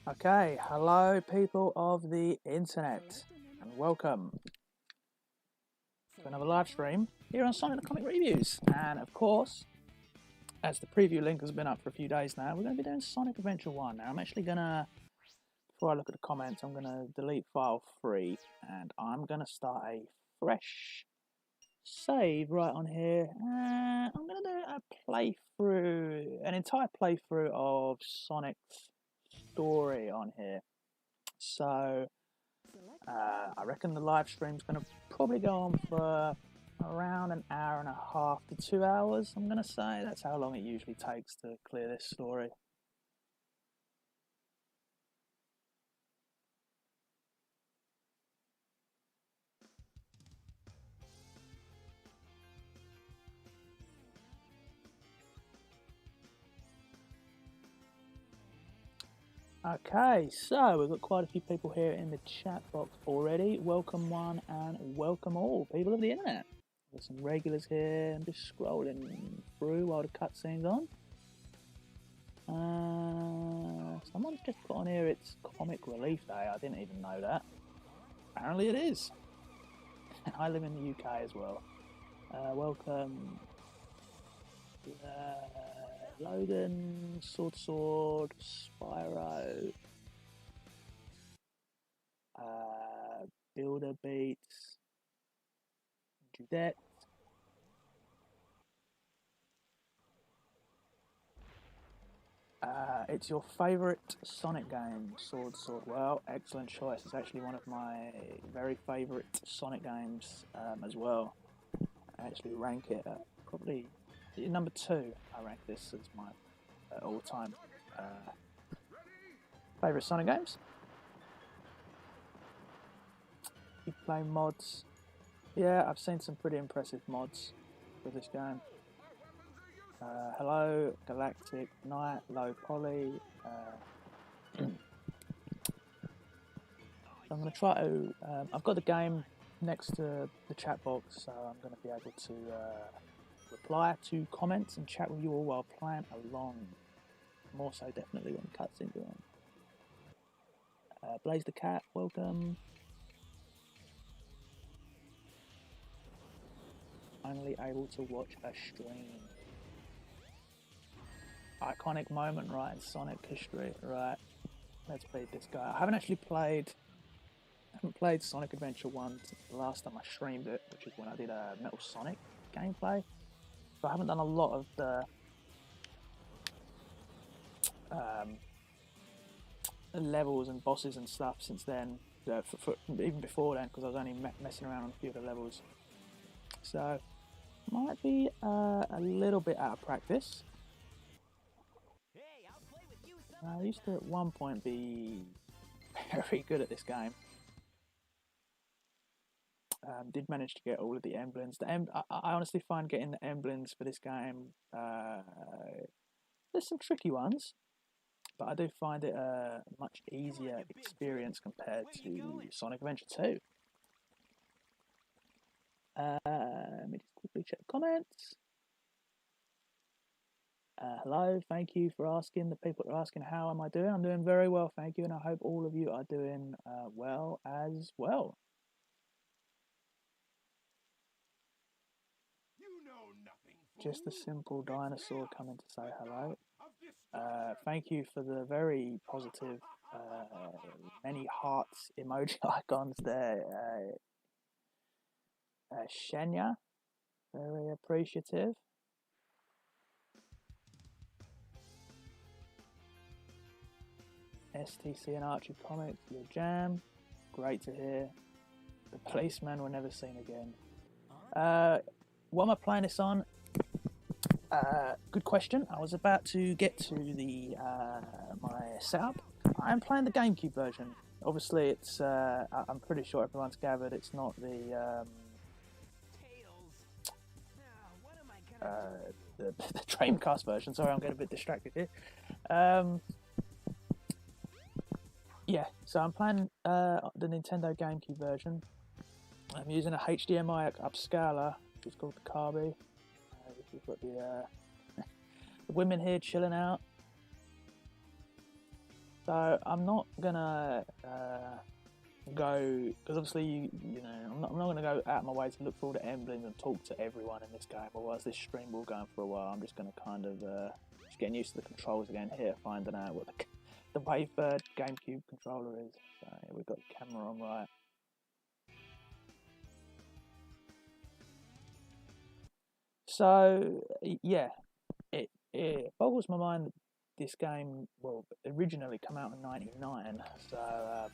Okay, hello people of the internet, and welcome to another live stream here on Sonic the Comic Reviews. And of course, as the preview link has been up for a few days now, we're going to be doing Sonic Adventure 1. Now I'm actually going to, before I look at the comments, I'm going to delete file 3 and I'm going to start a fresh save right on here. I'm going to do a playthrough, an entire playthrough of Sonic's story on here. So I reckon the live stream's going to probably go on for around an hour and a half to 2 hours. I'm going to say that's how long it usually takes to clear this story. Okay, so we've got quite a few people here in the chat box already. Welcome one and welcome all, people of the internet. There's some regulars here. I'm just scrolling through while the cutscene's on. Someone's just put on here it's Comic Relief Day. I didn't even know that. Apparently it is. I live in the UK as well. Welcome. Logan, Sword, Spyro, Builder Beats, Judette, it's your favourite Sonic game, Sword. Well, excellent choice. It's actually one of my very favourite Sonic games as well. I actually rank it at probably number 2. I rank this as my all-time favourite Sonic games. You play mods. Yeah, I've seen some pretty impressive mods for this game. Hello, Galactic Knight, Low Poly. So I'm going to try to. I've got the game next to the chat box, so I'm going to be able to reply to comments and chat with you all while playing along. More so, definitely when cutscenes are on. Blaze the Cat, welcome. Finally able to watch a stream. Iconic moment, right, in Sonic history, right. Let's beat this guy. I haven't played Sonic Adventure 1 since the last time I streamed it, which is when I did a Metal Sonic gameplay. So I haven't done a lot of the levels and bosses and stuff since then, even before then, because I was only messing around on a few of the levels. So, might be a little bit out of practice. I used to at one point be very good at this game. Did manage to get all of the emblems. I honestly find getting the emblems for this game, there's some tricky ones, but I do find it a much easier experience compared to Sonic Adventure 2. Let me just quickly check the comments. Hello, thank you for asking. The people that are asking how am I doing? I'm doing very well, thank you, and I hope all of you are doing well as well. Just a simple dinosaur coming to say hello. Thank you for the very positive many hearts emoji icons there. Shenya, very appreciative. STC and Archie Comics, your jam. Great to hear. The Policeman were never seen again. What am I playing this on? Good question. I was about to get to the my setup. I'm playing the GameCube version. Obviously, it's. I'm pretty sure everyone's gathered it's not the the Dreamcast version. Sorry, I'm getting a bit distracted here. Yeah, so I'm playing the Nintendo GameCube version. I'm using a HDMI upscaler, which is called the Carby. We've got the women here chilling out. So I'm not gonna go, because obviously I'm not gonna go out of my way to look for all the emblems and talk to everyone in this game. Otherwise, this stream will go on for a while. I'm just gonna kind of just getting used to the controls again here, finding out what the Wavebird GameCube controller is. So yeah, we've got the camera on right. So yeah, it boggles my mind that this game, well, originally came out in '99, so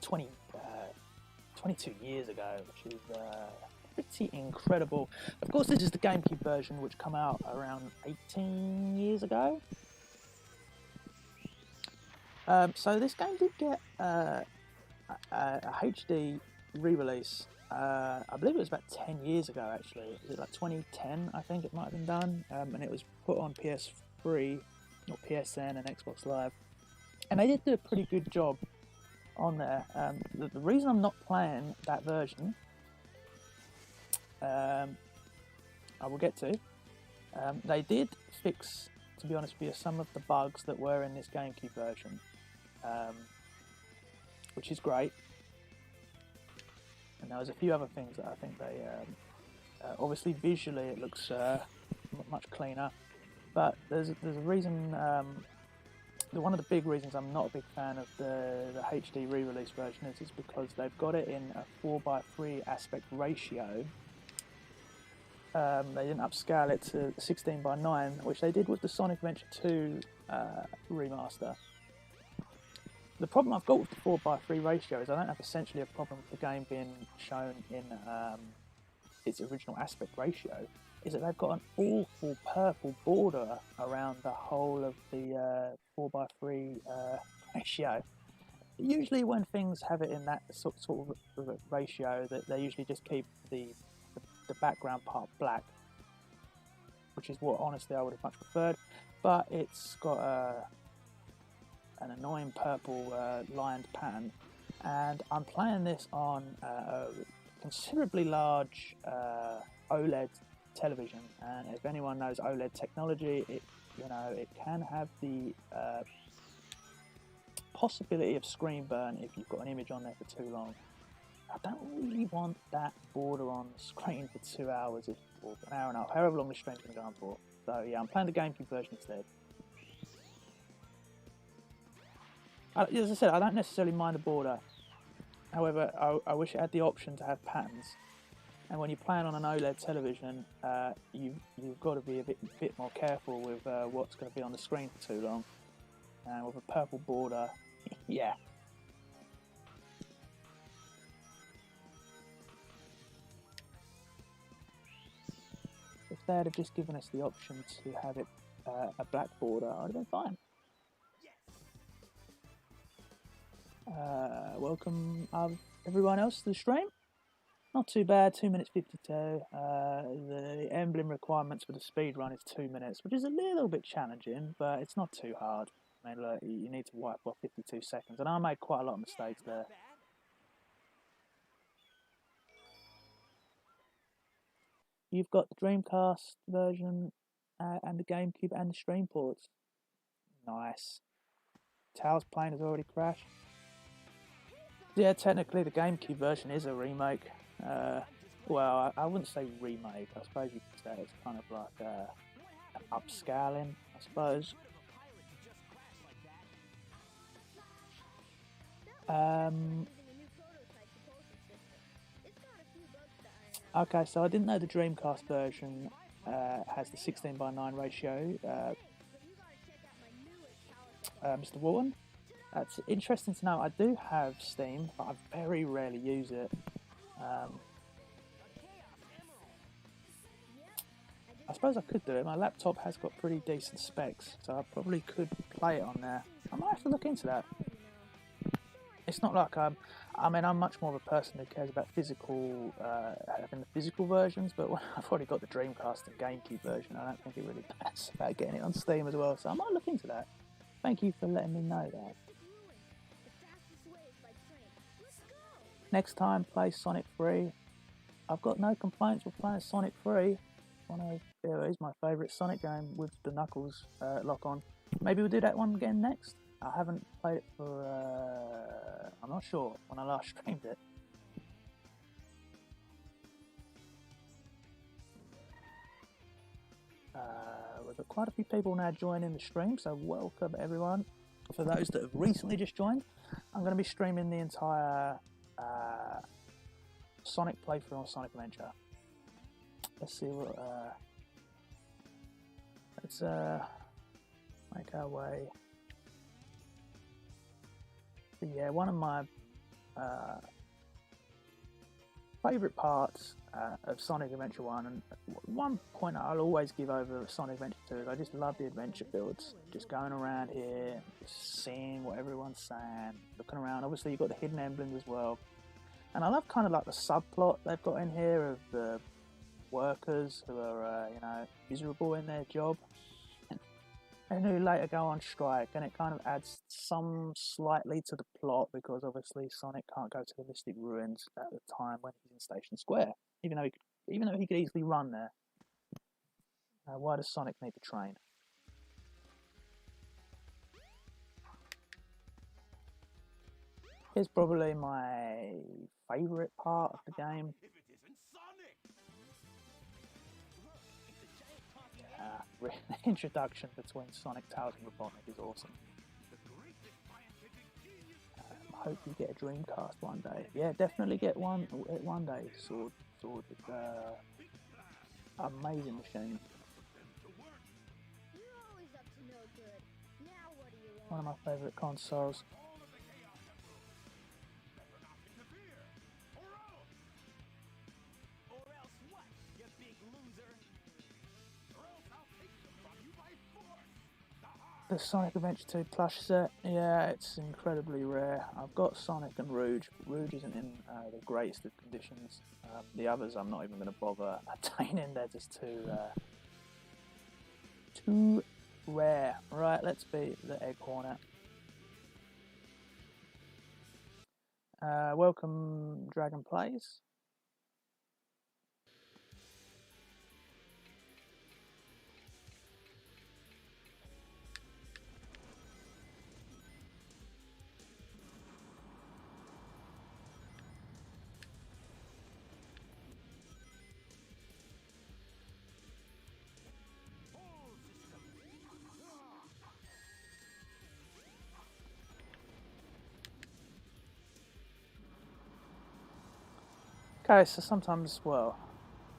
22 years ago, which is pretty incredible. Of course, this is the GameCube version, which came out around 18 years ago. So this game did get a HD re-release. I believe it was about 10 years ago, actually. Was it like 2010, I think it might have been done, and it was put on PS3, or PSN, and Xbox Live. And they did do a pretty good job on there. The reason I'm not playing that version, I will get to. They did fix, to be honest with you, some of the bugs that were in this GameCube version, which is great. And there was a few other things that I think they, obviously visually it looks much cleaner, but there's a reason. One of the big reasons I'm not a big fan of the HD re-release version is because they've got it in a 4:3 aspect ratio. They didn't upscale it to 16:9, which they did with the Sonic Adventure 2 remaster. The problem I've got with the 4:3 ratio is I don't have essentially a problem with the game being shown in its original aspect ratio, is that they've got an awful purple border around the whole of the 4:3 ratio. Usually when things have it in that sort of ratio, that they usually just keep the background part black, which is what honestly I would have much preferred, but it's got an annoying purple lined pattern, and I'm playing this on a considerably large OLED television, and if anyone knows OLED technology, it can have the possibility of screen burn if you've got an image on there for too long. I don't really want that border on the screen for 2 hours or an hour and a half, however long the stream's been going for. So yeah, I'm playing the GameCube version instead. As I said, I don't necessarily mind the border. However, I wish it had the option to have patterns. And when you're playing on an OLED television, you've got to be a bit more careful with what's going to be on the screen for too long. And with a purple border, yeah. If they had just given us the option to have it a black border, I'd have been fine. Welcome everyone else to the stream. Not too bad, 2 minutes 52. The emblem requirements for the speed run is 2 minutes, which is a little bit challenging, but it's not too hard. I mean, look, you need to wipe off 52 seconds, and I made quite a lot of mistakes there. You've got the Dreamcast version and the GameCube and the stream ports. Nice. Tails plane has already crashed. Yeah, technically the GameCube version is a remake. Well, I wouldn't say remake. I suppose you could say it's kind of like an upscaling, I suppose. Okay, so I didn't know the Dreamcast version has the 16:9 ratio. Mr. Walton, that's interesting to know. I do have Steam, but I very rarely use it. I suppose I could do it. My laptop has got pretty decent specs, so I probably could play it on there. I might have to look into that. It's not like I'm much more of a person who cares about physical, having the physical versions, but I've already got the Dreamcast and GameCube version. I don't think it really matters about getting it on Steam as well, so I might look into that. Thank you for letting me know that. Next time, play Sonic 3. I've got no complaints with playing Sonic 3. Want to Yeah, it's my favourite Sonic game with the Knuckles lock on. Maybe we'll do that one again next. I haven't played it for, I'm not sure when I last streamed it. We've got quite a few people now joining the stream, so welcome everyone. For those that have recently just joined, I'm going to be streaming the entire Sonic playthrough on Sonic Adventure. Let's see what, let's make our way. But yeah, one of my favourite parts of Sonic Adventure 1, and one point I'll always give over Sonic Adventure 2 is I just love the adventure builds. Just going around here, just seeing what everyone's saying, looking around. Obviously you've got the hidden emblems as well. And I love kind of like the subplot they've got in here of the workers who are, you know, miserable in their job and who later go on strike, and it kind of adds some slightly to the plot because obviously Sonic can't go to the Mystic Ruins at the time when he's in Station Square, even though he could easily run there. Why does Sonic need to train? Here's probably my favourite part of the game. The introduction between Sonic, Tails and Robotnik is awesome. I hope you get a Dreamcast one day. Yeah, definitely get one day. Sword is amazing machine. One of my favourite consoles. The Sonic Adventure 2 plush set, yeah, it's incredibly rare. I've got Sonic and Rouge. Rouge isn't in the greatest of conditions. The others I'm not even going to bother attaining, they're just too rare. Right, let's beat the Egg Hornet. Welcome, Dragon Plays. Okay, so sometimes, well,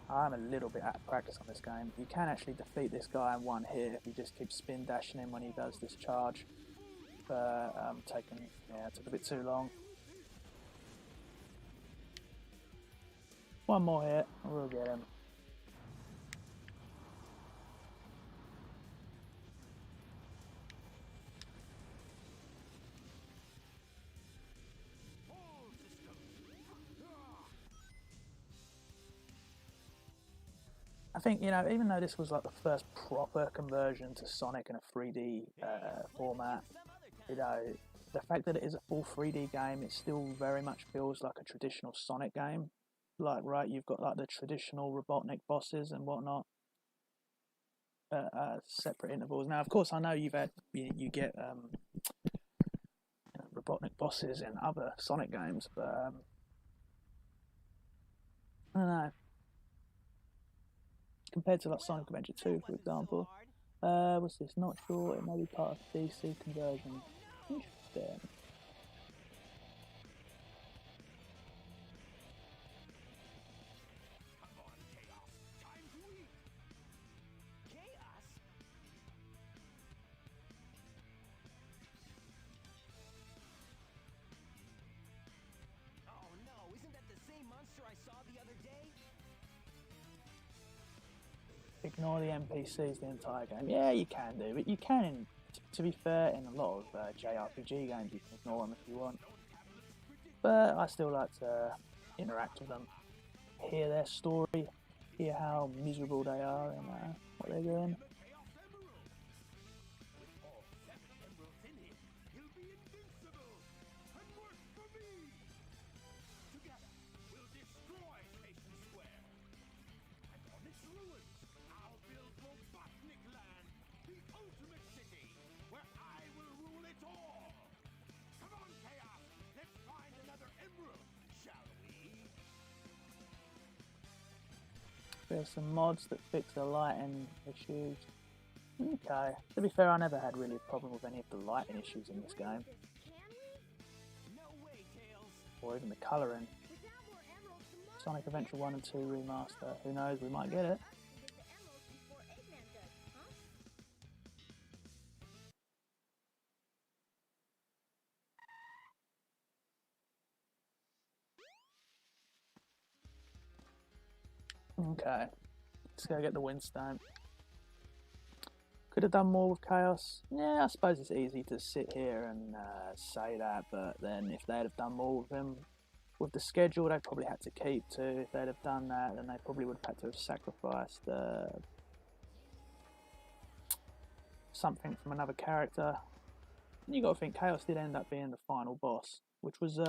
I'm a little bit out of practice on this game. You can actually defeat this guy in one hit if you just keep spin dashing him when he does this charge. But it took a bit too long. One more hit, and we'll get him. I think, you know, even though this was like the first proper conversion to Sonic in a 3D format, you know, the fact that it is a full 3D game, it still very much feels like a traditional Sonic game. Like, right, you've got like the traditional Robotnik bosses and whatnot, separate intervals. Now, of course, I know you get Robotnik bosses in other Sonic games, but I don't know. Compared to like Sonic Adventure 2, for example. What's this? Not sure. It may be part of DC conversion. Interesting. Oh no, isn't that the same monster I saw the other day? Ignore the NPCs the entire game. Yeah, you can do, but you can, to be fair, in a lot of JRPG games, you can ignore them if you want. But I still like to interact with them, hear their story, hear how miserable they are and what they're doing. There's some mods that fix the lighting issues. Okay. To be fair, I never had really a problem with any of the lighting issues in this game. Or even the colouring. Sonic Adventure 1 and 2 remaster. Who knows, we might get it. Okay, let's go get the Windstone. Could have done more with Chaos. Yeah, I suppose it's easy to sit here and say that, but then if they'd have done more with him, with the schedule they probably had to keep to. If they'd have done that, then they probably would have had to have sacrificed something from another character. And you got to think Chaos did end up being the final boss, which was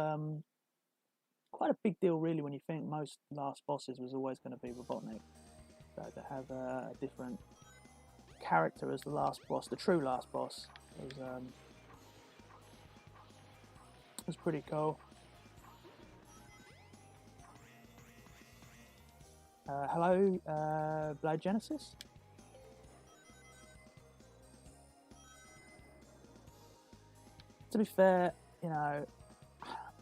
quite a big deal really when you think most last bosses was always going to be Robotnik. So to have a different character as the last boss, the true last boss, was pretty cool. Hello, Blade Genesis. To be fair, you know,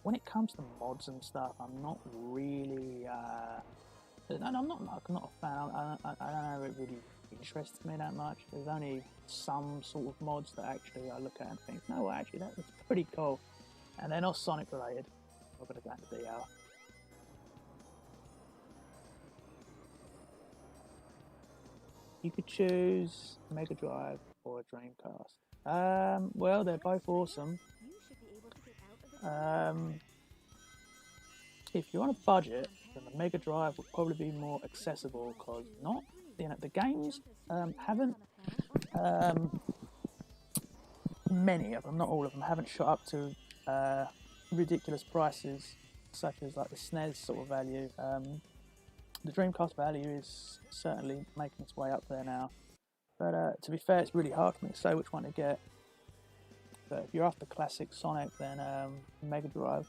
when it comes to mods and stuff, I'm not really. I'm not a fan. I don't know. It really interests me that much. There's only some sort of mods that actually I look at and think, no, actually that was pretty cool, and they're not Sonic related. I'm gonna go into DL. You could choose Mega Drive or a Dreamcast. Well, they're both awesome. If you're on a budget, then the Mega Drive would probably be more accessible because the games haven't many of them, not all of them, haven't shot up to ridiculous prices such as like the SNES sort of value. The Dreamcast value is certainly making its way up there now, but to be fair, it's really hard for me to say which one to get. But if you're after classic Sonic, then Mega Drive.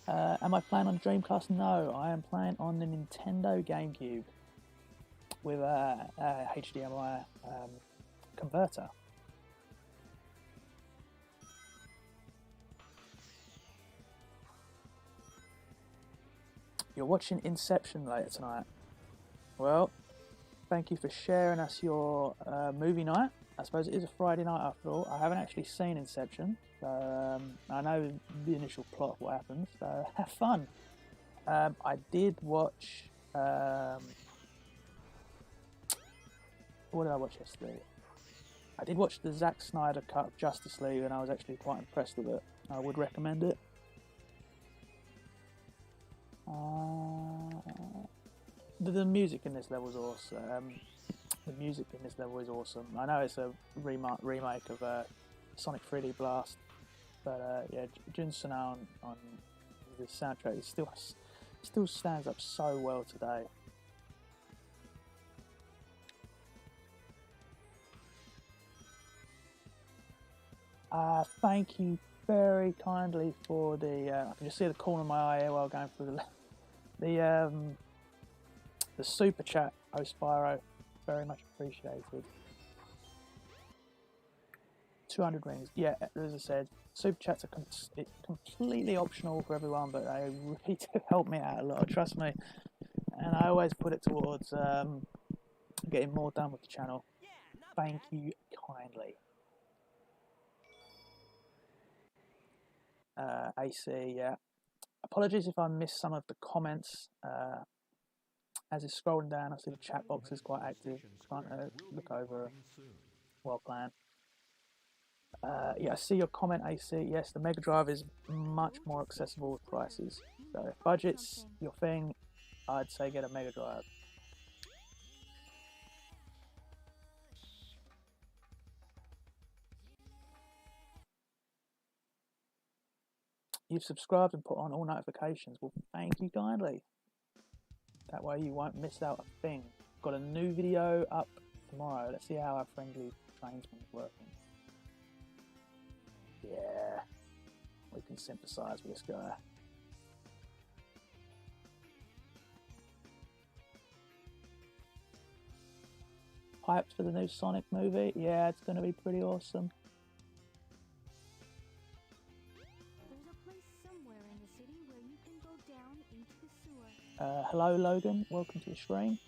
Am I playing on Dreamcast? No, I am playing on the Nintendo GameCube with a HDMI converter. You're watching Inception later tonight. Well, thank you for sharing us your movie night. I suppose it is a Friday night after all. I haven't actually seen Inception, so I know the initial plot of what happens, so have fun. I did watch... what did I watch yesterday? I did watch the Zack Snyder cut of Justice League, and I was actually quite impressed with it. I would recommend it. The music in this level is awesome. The music in this level is awesome. I know it's a remake of Sonic 3D Blast, but yeah, Jun Suna on the soundtrack is still stands up so well today. Thank you very kindly for the. I can just see the corner of my eye here while going through the super chat, Ospiro. Very much appreciated. 200 rings. Yeah, as I said, super chats are completely optional for everyone, but they really do help me out a lot. Trust me, and I always put it towards getting more done with the channel. Thank you kindly. AC, yeah. Apologies if I missed some of the comments. As it's scrolling down, I see the chat box is quite active. Trying to look over while playing. Yeah, I see your comment, AC. Yes, the Mega Drive is much more accessible with prices. So if budget's your thing, I'd say get a Mega Drive. You've subscribed and put on all notifications. Well, thank you kindly. That way you won't miss out a thing. Got a new video up tomorrow. Let's see how our friendly trainsman's working. Yeah, we can sympathise with this guy. Hyped for the new Sonic movie? Yeah, it's going to be pretty awesome. There's a place somewhere in the city where you can go down into the sewer. Hello, Logan. Welcome to the stream.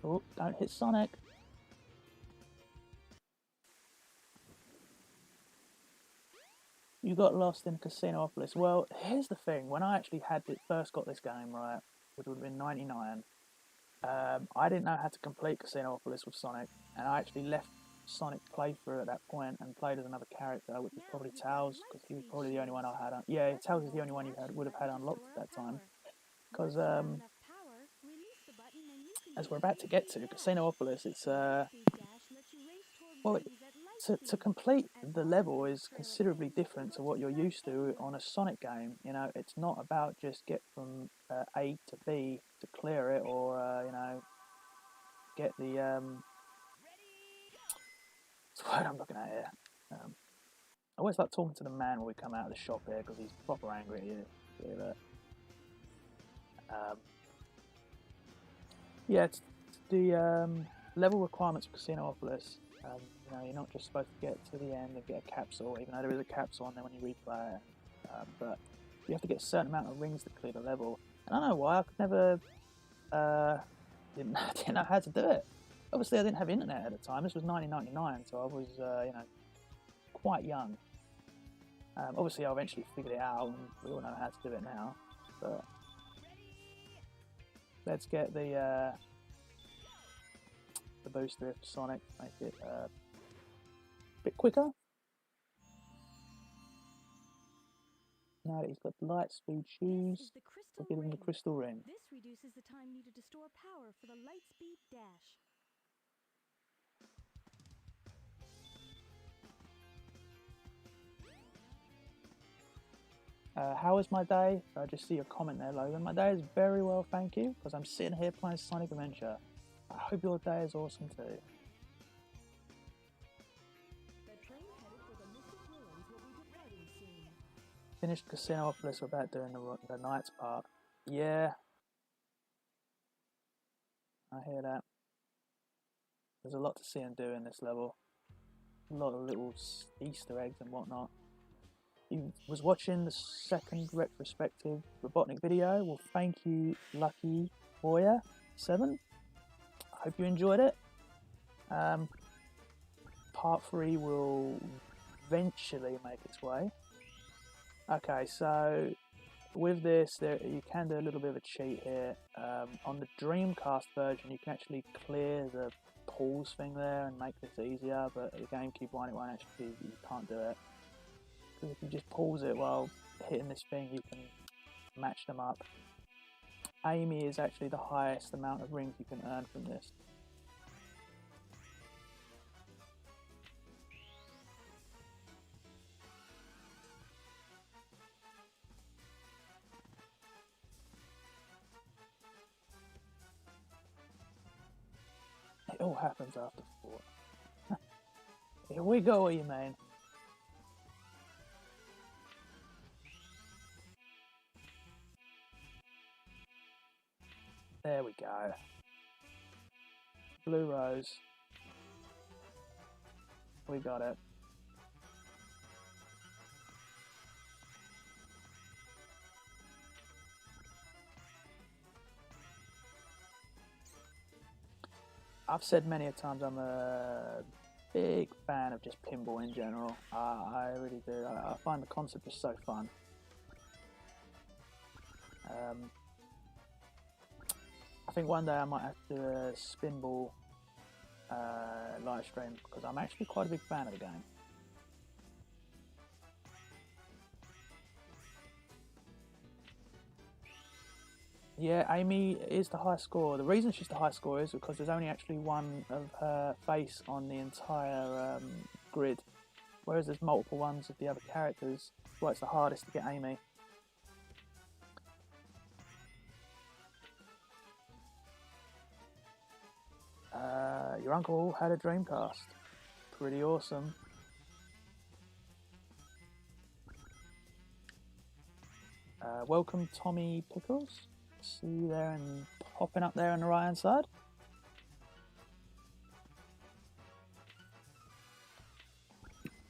Oh, don't hit Sonic. You got lost in Casinopolis. Well, here's the thing. When I actually first got this game, right, which would have been 99, I didn't know how to complete Casinopolis with Sonic, and I actually left Sonic playthrough at that point and played as another character, which was probably Tails, because he was probably the only one I had. Yeah, Tails is the only one you would have had unlocked at that time. Because, as we're about to get to, Casinopolis, it's, well, to complete the level is considerably different to what you're used to on a Sonic game. You know, it's not about just get from A to B to clear it, or you know, get the what's the word I'm looking at here. I always like talking to the man when we come out of the shop here because he's proper angry at you. Yeah, it's the level requirements for Casinopolis. You know, you're not just supposed to get to the end and get a capsule, even though there is a capsule on there when you replay it. But you have to get a certain amount of rings to clear the level. And I don't know why I could never didn't know how to do it. Obviously, I didn't have internet at the time. This was 1999, so I was you know, quite young. Obviously, I eventually figured it out, and we all know how to do it now. But let's get the booster here for Sonic, make it a bit quicker. Now that he's got light speed shoes, we'll give him the crystal ring. This reduces the time needed to store power for the light speed dash. How was my day? I just see your comment there, Logan. My day is very well, thank you, because I'm sitting here playing Sonic Adventure. I hope your day is awesome too. Finished Casinopolis without doing the Knights part. Yeah. I hear that. There's a lot to see and do in this level. A lot of little Easter eggs and whatnot. You was watching the second retrospective Robotnik video. Well, thank you, Lucky Boya 7. I hope you enjoyed it. Part 3 will eventually make its way. Okay, so with this, you can do a little bit of a cheat here. On the Dreamcast version, you can actually clear the pause thing there and make this easier, but the GameCube one, it won't actually, you can't do it. Because if you just pause it while hitting this thing, you can match them up. Amy is actually the highest amount of rings you can earn from this. It all happens after 4. Here we go, you mean? There we go. Blue rose. We got it. I've said many a times I'm a big fan of just pinball in general. I really do. I find the concept just so fun. I think one day I might have to do a spinball live stream because I'm actually quite a big fan of the game. Yeah, Amy is the high score. The reason she's the high score is because there's only actually one of her face on the entire grid, whereas there's multiple ones of the other characters. Well, it's the hardest to get Amy. Your uncle had a Dreamcast. Pretty awesome. Welcome, Tommy Pickles. See you there and popping up there on the right hand side.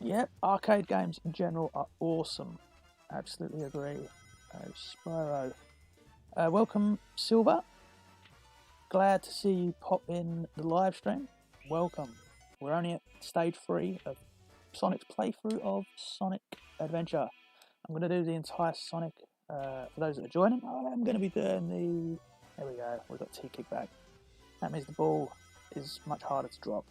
Yep, arcade games in general are awesome. Absolutely agree. Spyro. Welcome, Silver. Glad to see you pop in the live stream. Welcome. We're only at stage 3 of Sonic's playthrough of Sonic Adventure. I'm going to do the entire Sonic, for those that are joining, I'm going to be doing the... There we go, we've got T kickback. That means the ball is much harder to drop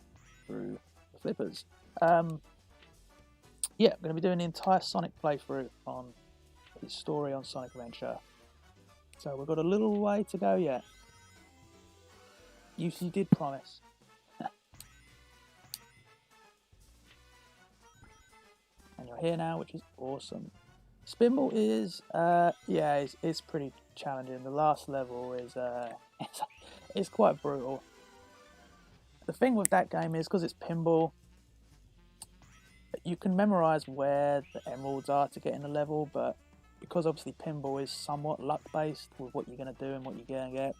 through the flippers. Yeah, I'm going to be doing the entire Sonic playthrough on his story on Sonic Adventure. So we've got a little way to go yet. You did promise. And you're here now, which is awesome. Spinball is, yeah, it's pretty challenging. The last level is, it's quite brutal. The thing with that game is, because it's pinball, you can memorise where the emeralds are to get in the level, but because obviously pinball is somewhat luck-based with what you're going to do and what you're going to get,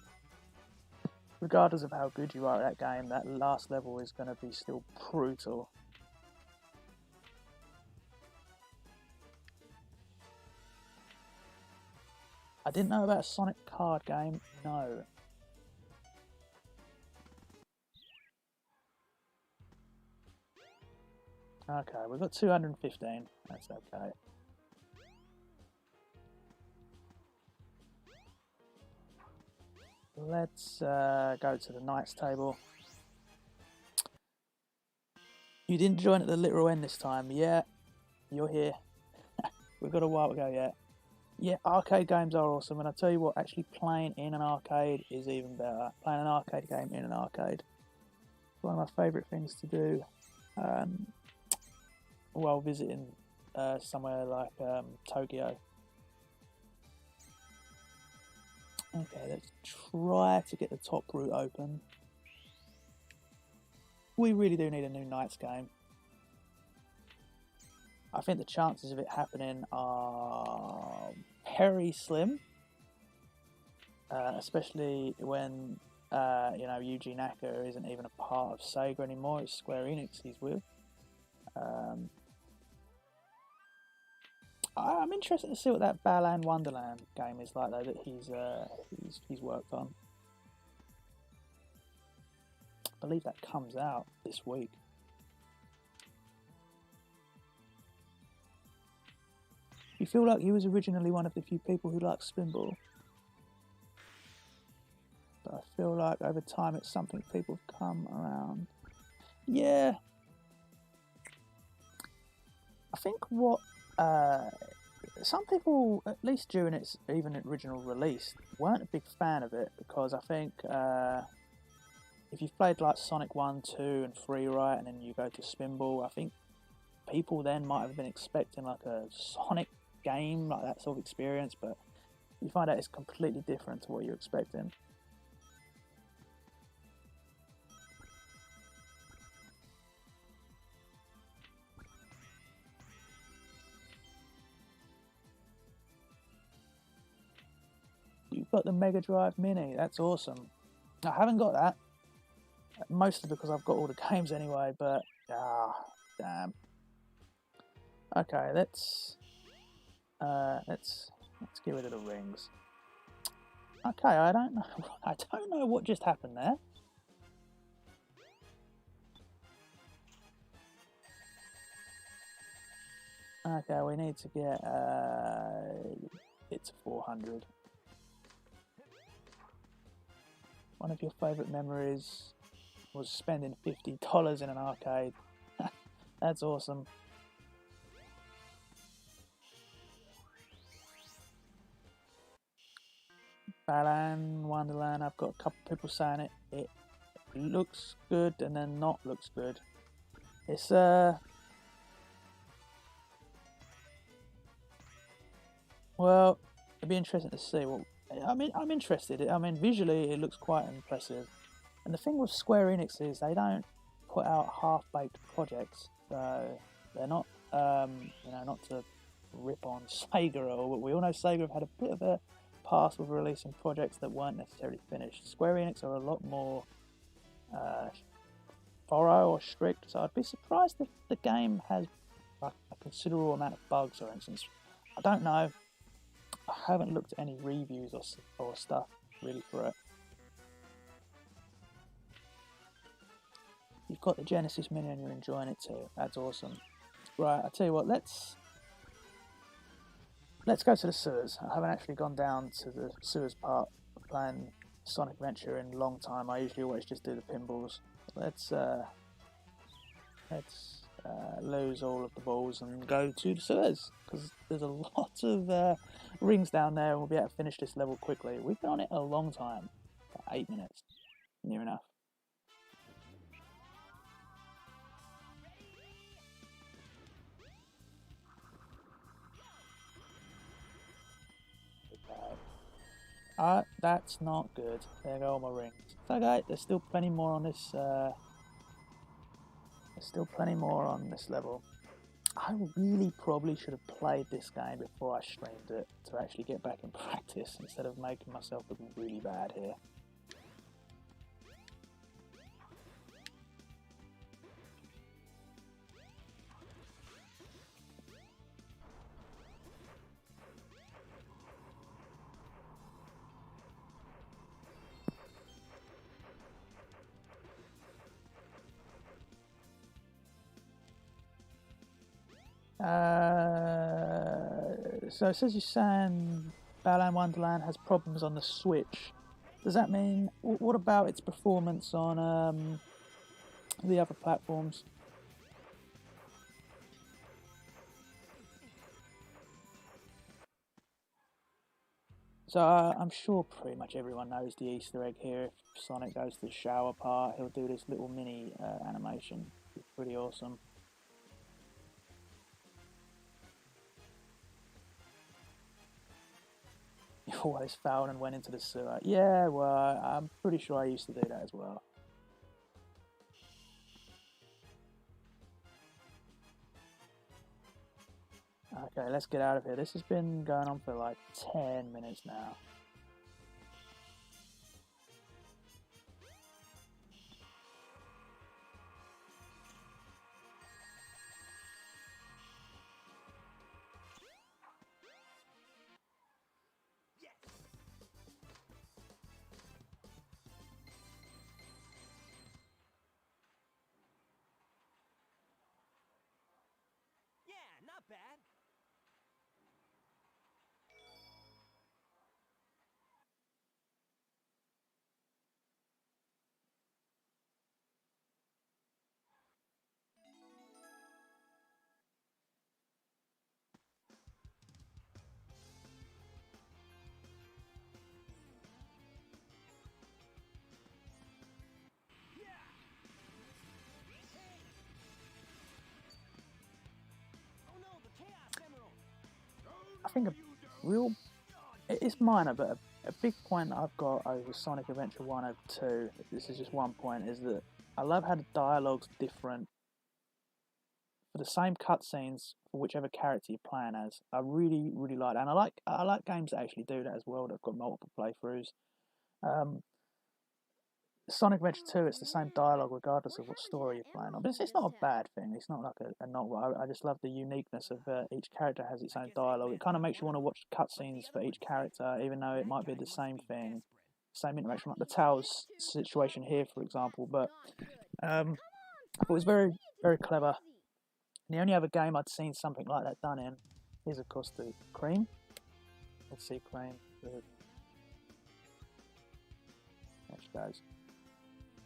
regardless of how good you are at that game, that last level is going to be still brutal. I didn't know about a Sonic card game, no. Okay, we've got 215, that's okay. Let's go to the Knights table. You didn't join at the literal end this time, yeah, you're here. We've got a while to go yet. Yeah, arcade games are awesome, and I tell you what, actually playing in an arcade is even better. Playing an arcade game in an arcade. It's one of my favourite things to do while visiting somewhere like Tokyo. Okay, let's try to get the top route open. We really do need a new Knights game. I think the chances of it happening are very slim, especially when you know, Yuji Naka isn't even a part of Sega anymore. It's Square Enix he's with. I'm interested to see what that Balan Wonderland game is like, though, that he's worked on. I believe that comes out this week. You feel like you was originally one of the few people who liked Spinball, but I feel like over time it's something people have come around. Yeah, I think what some people, at least during its even original release, weren't a big fan of it, because I think if you've played like Sonic 1, 2 and 3 right, and then you go to Spinball, I think people then might have been expecting like a Sonic game, like that sort of experience, but you find out it's completely different to what you're expecting. You've got the Mega Drive Mini, that's awesome. I haven't got that, mostly because I've got all the games anyway, but damn. Okay, let's get rid of the rings. Okay, I don't know what just happened there. Okay, we need to get it to 400. One of your favourite memories was spending $50 in an arcade. That's awesome. Balan Wonderland, I've got a couple of people saying it looks good and then not looks good. It's well, it'd be interesting to see. Well, I'm interested. I mean, visually it looks quite impressive. And the thing with Square Enix is they don't put out half-baked projects, so they're not, you know, not to rip on Sega at all, but we all know Sega have had a bit of a past with releasing projects that weren't necessarily finished. Square Enix are a lot more thorough or strict, so I'd be surprised if the game has like a considerable amount of bugs, for instance. I don't know. I haven't looked at any reviews or stuff really for it. You've got the Genesis Mini and you're enjoying it too. That's awesome. Right, I tell you what, let's go to the sewers. I haven't actually gone down to the sewers part of playing Sonic Adventure in a long time. I usually always just do the pinballs. Let's lose all of the balls and go to the sewers, because there's a lot of rings down there and we'll be able to finish this level quickly. We've been on it a long time, about 8 minutes, near enough. That's not good. There go all my rings. It's okay, there's still plenty more on this level. I really probably should have played this game before I streamed it to actually get back in practice instead of making myself look really bad here. So it says you're saying Balan Wonderland has problems on the Switch. Does that mean, what about its performance on the other platforms? So I'm sure pretty much everyone knows the Easter egg here. If Sonic goes to the shower part, he'll do this little mini animation. It's pretty awesome. You always fouled and went into the sewer. Yeah, well, I'm pretty sure I used to do that as well. Okay, let's get out of here. This has been going on for like 10 minutes now. Not bad. I think it's minor, but a big point I've got over Sonic Adventure 1 over 2, this is just one point, is that I love how the dialogue's different for the same cutscenes for whichever character you're playing as. I really, really like that, and I like games that actually do that as well, that have got multiple playthroughs. Sonic Adventure 2, it's the same dialogue regardless of what story you're playing on. But it's not a bad thing. It's not like a novel. I just love the uniqueness of each character has its own dialogue. It kind of makes you want to watch cutscenes for each character, even though it might be the same thing, same interaction, like the Tails situation here, for example. But it was very, very clever. And the only other game I'd seen something like that done in is, of course, the Cream. Let's see, Cream. There she goes.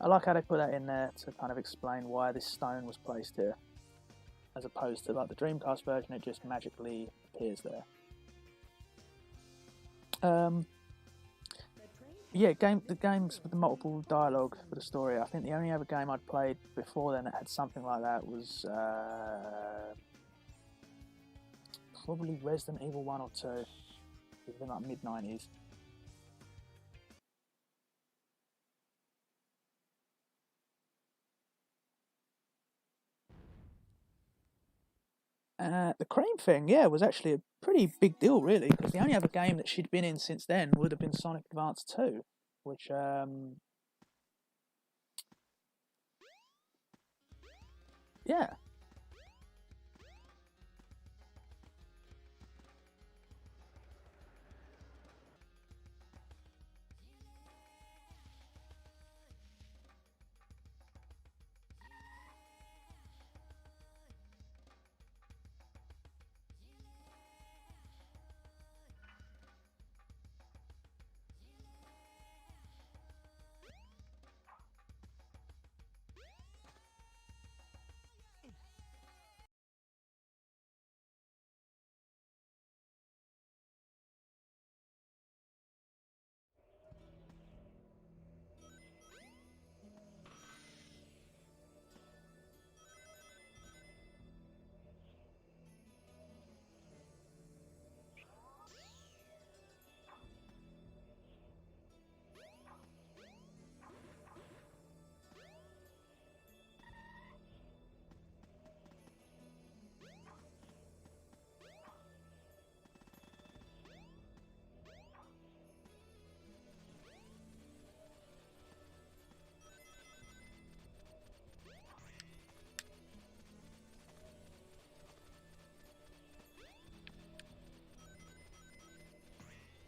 I like how they put that in there to kind of explain why this stone was placed here, as opposed to like the Dreamcast version, it just magically appears there. Yeah, the games with the multiple dialogue for the story. I think the only other game I'd played before then that had something like that was probably Resident Evil 1 or 2. It was in like mid-90s. The cream thing, yeah, was actually a pretty big deal, really, because the only other game that she'd been in since then would have been Sonic Advance 2, which, yeah.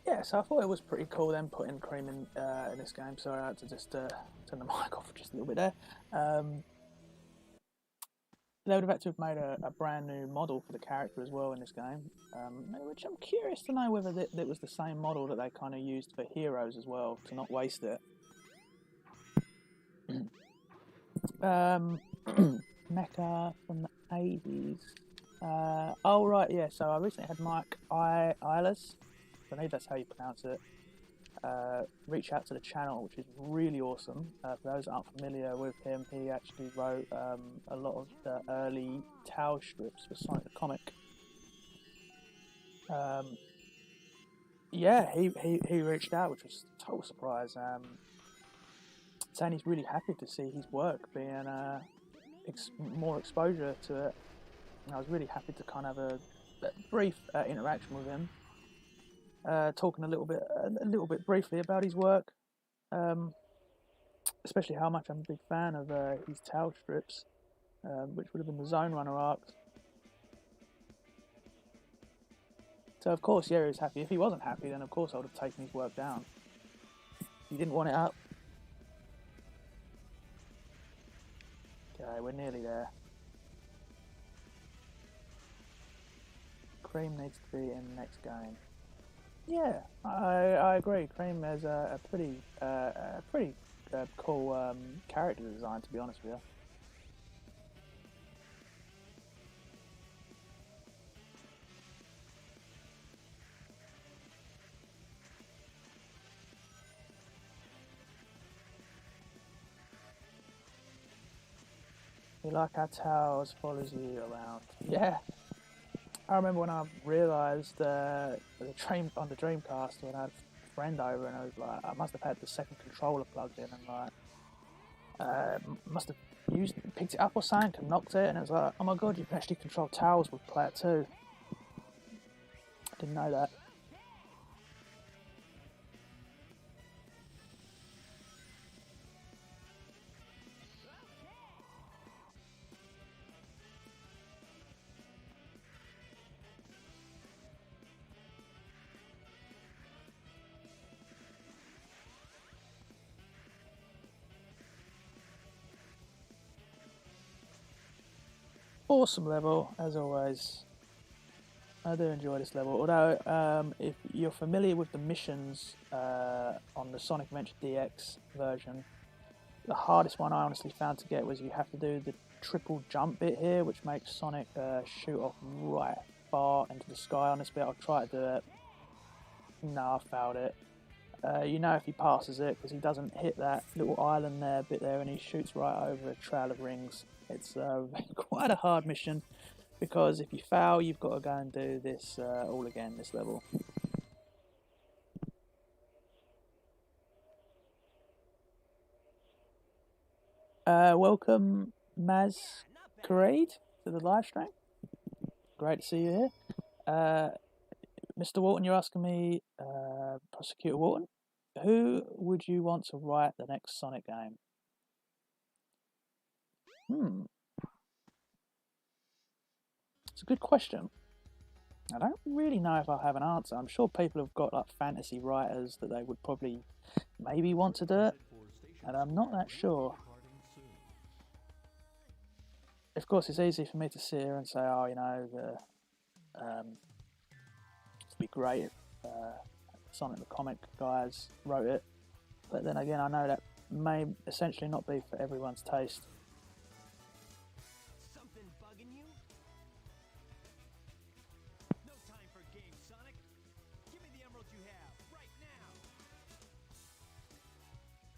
Yeah, so I thought it was pretty cool then putting cream in this game. Sorry, I had to just turn the mic off for just a little bit there. They would have had to have made a brand new model for the character as well in this game, which I'm curious to know whether that was the same model that they kind of used for Heroes as well, to not waste it. Mecha from the 80s. Oh, right, yeah, so I recently had Mike Eyles, I believe that's how you pronounce it, reach out to the channel, which is really awesome. For those that aren't familiar with him, he actually wrote a lot of the early Tau strips for Sonic the Comic. Yeah, he reached out, which was a total surprise, saying he's really happy to see his work being more exposure to it. And I was really happy to kind of have a brief interaction with him. Talking a little bit briefly about his work, especially how much I'm a big fan of his Tau strips, which would have been the Zone Runner arcs. So of course, yeah, he was happy. If he wasn't happy, then of course I would have taken his work down. He didn't want it up. Okay, we're nearly there. Cream needs to be in the next game. Yeah, I agree. Cream has a pretty cool character design, to be honest with you. You like how Tails follows you around? Yeah. I remember when I realised the on the Dreamcast when I had a friend over, and I was like, I must have had the second controller plugged in, and like, must have picked it up or something and knocked it, and it was like, oh my god, you can actually control towers with player 2. I didn't know that. Awesome level, as always. I do enjoy this level, although if you're familiar with the missions on the Sonic Adventure DX version, the hardest one I honestly found to get was you have to do the triple jump bit here, which makes Sonic shoot off right far into the sky. On this bit, I'll try to do it. No, I failed it. You know if he passes it, because he doesn't hit that little island bit there, and he shoots right over a trail of rings. It's quite a hard mission, because if you fail, you've got to go and do this all again, this level. Welcome, Masquerade, to the live stream. great to see you here. Mr. Walton, you're asking me, Prosecutor Walton, who would you want to write the next Sonic game? It's a good question. I don't really know if I have an answer. I'm sure people have got like fantasy writers that they would probably maybe want to do it, and I'm not that sure. Of course, it's easy for me to sit here and say, oh, you know, it'd be great if Sonic the Comic guys wrote it, but then again, I know that may essentially not be for everyone's taste. Something bugging you? No time for games, Sonic. Give me the emeralds you have right now.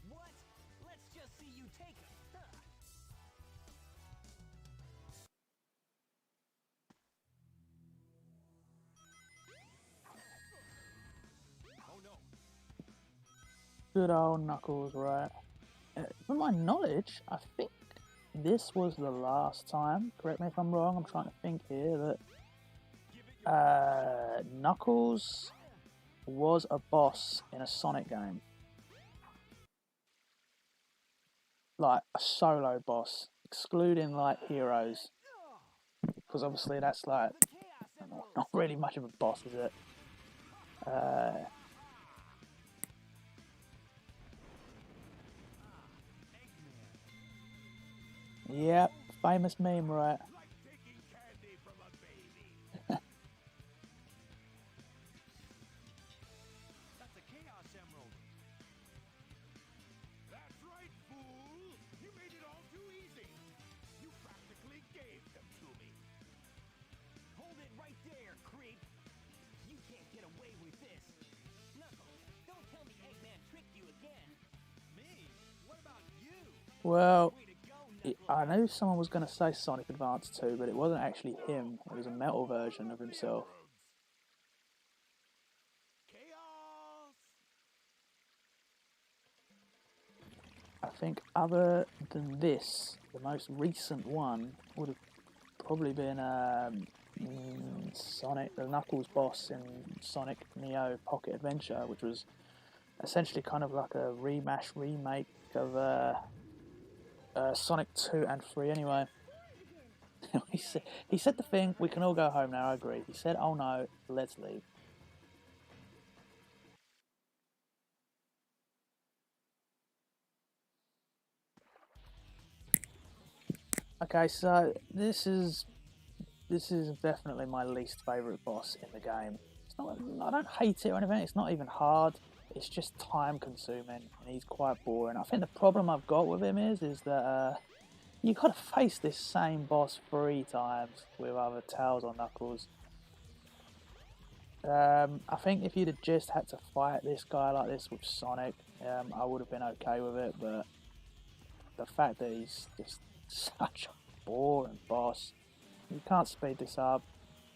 What? Let's just see you take them. Oh no. Good old Knuckles, right? From my knowledge, I think this was the last time, correct me if I'm wrong, I'm trying to think here, that Knuckles was a boss in a Sonic game. Like a solo boss, excluding like heroes. Because obviously that's like not really much of a boss, is it? Yep, famous meme, right? Like taking candy from a baby. That's a Chaos Emerald. That's right, fool. You made it all too easy. You practically gave them to me. Hold it right there, creep. You can't get away with this. Knuckles, don't tell me Eggman tricked you again. Me? What about you? Well, I knew someone was going to say Sonic Advance 2, but it wasn't actually him. It was a metal version of himself. Chaos. I think other than this, the most recent one would have probably been Sonic, the Knuckles boss in Sonic Neo Pocket Adventure, which was essentially kind of like a remake of Sonic 2 and 3 anyway. he said the thing, we can all go home now, I agree. He said, oh no, let's leave. Okay, so this is definitely my least favourite boss in the game. It's not, I don't hate it or anything, it's not even hard. It's just time consuming and he's quite boring. I think the problem I've got with him is that you've got to face this same boss 3 times with either Tails or Knuckles. I think if you'd have just had to fight this guy like this with Sonic, I would have been okay with it, but the fact that he's just such a boring boss, you can't speed this up,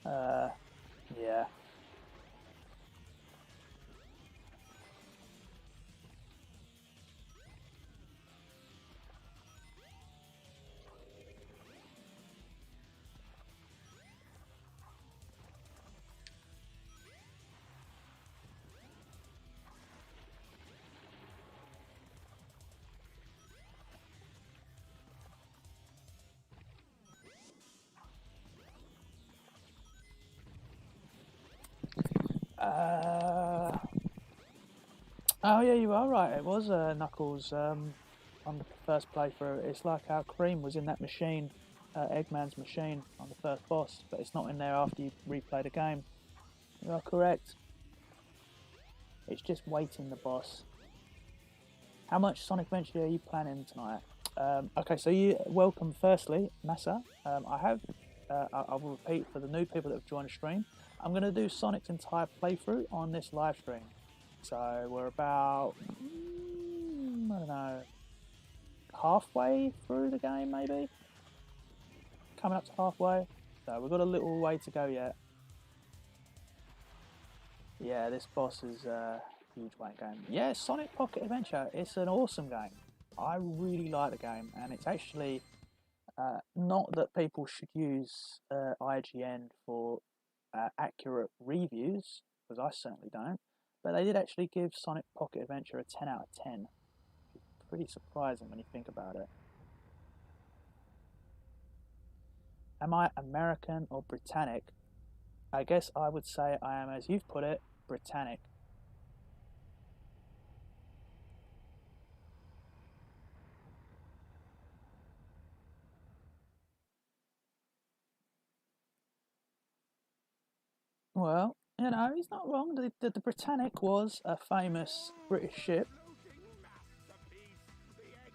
yeah. Oh yeah, you are right. It was Knuckles on the first playthrough. It's like how Cream was in that machine, Eggman's machine on the first boss, but it's not in there after you replay the game. You are correct. It's just waiting the boss. How much Sonic Adventure are you planning tonight? Okay, so you welcome firstly, Massa. I will repeat for the new people that have joined the stream. I'm going to do Sonic's entire playthrough on this live stream. So we're about, I don't know, halfway through the game maybe? Coming up to halfway. So we've got a little way to go yet. Yeah, this boss is a huge wank game. Yeah, Sonic Pocket Adventure, it's an awesome game. I really like the game, and it's actually Not that people should use IGN for accurate reviews, because I certainly don't, but they did actually give Sonic Pocket Adventure a 10 out of 10. Pretty surprising when you think about it. Am I American or Britannic? I guess I would say I am, as you've put it, Britannic. Well, you know, he's not wrong. The Britannic was a famous British ship.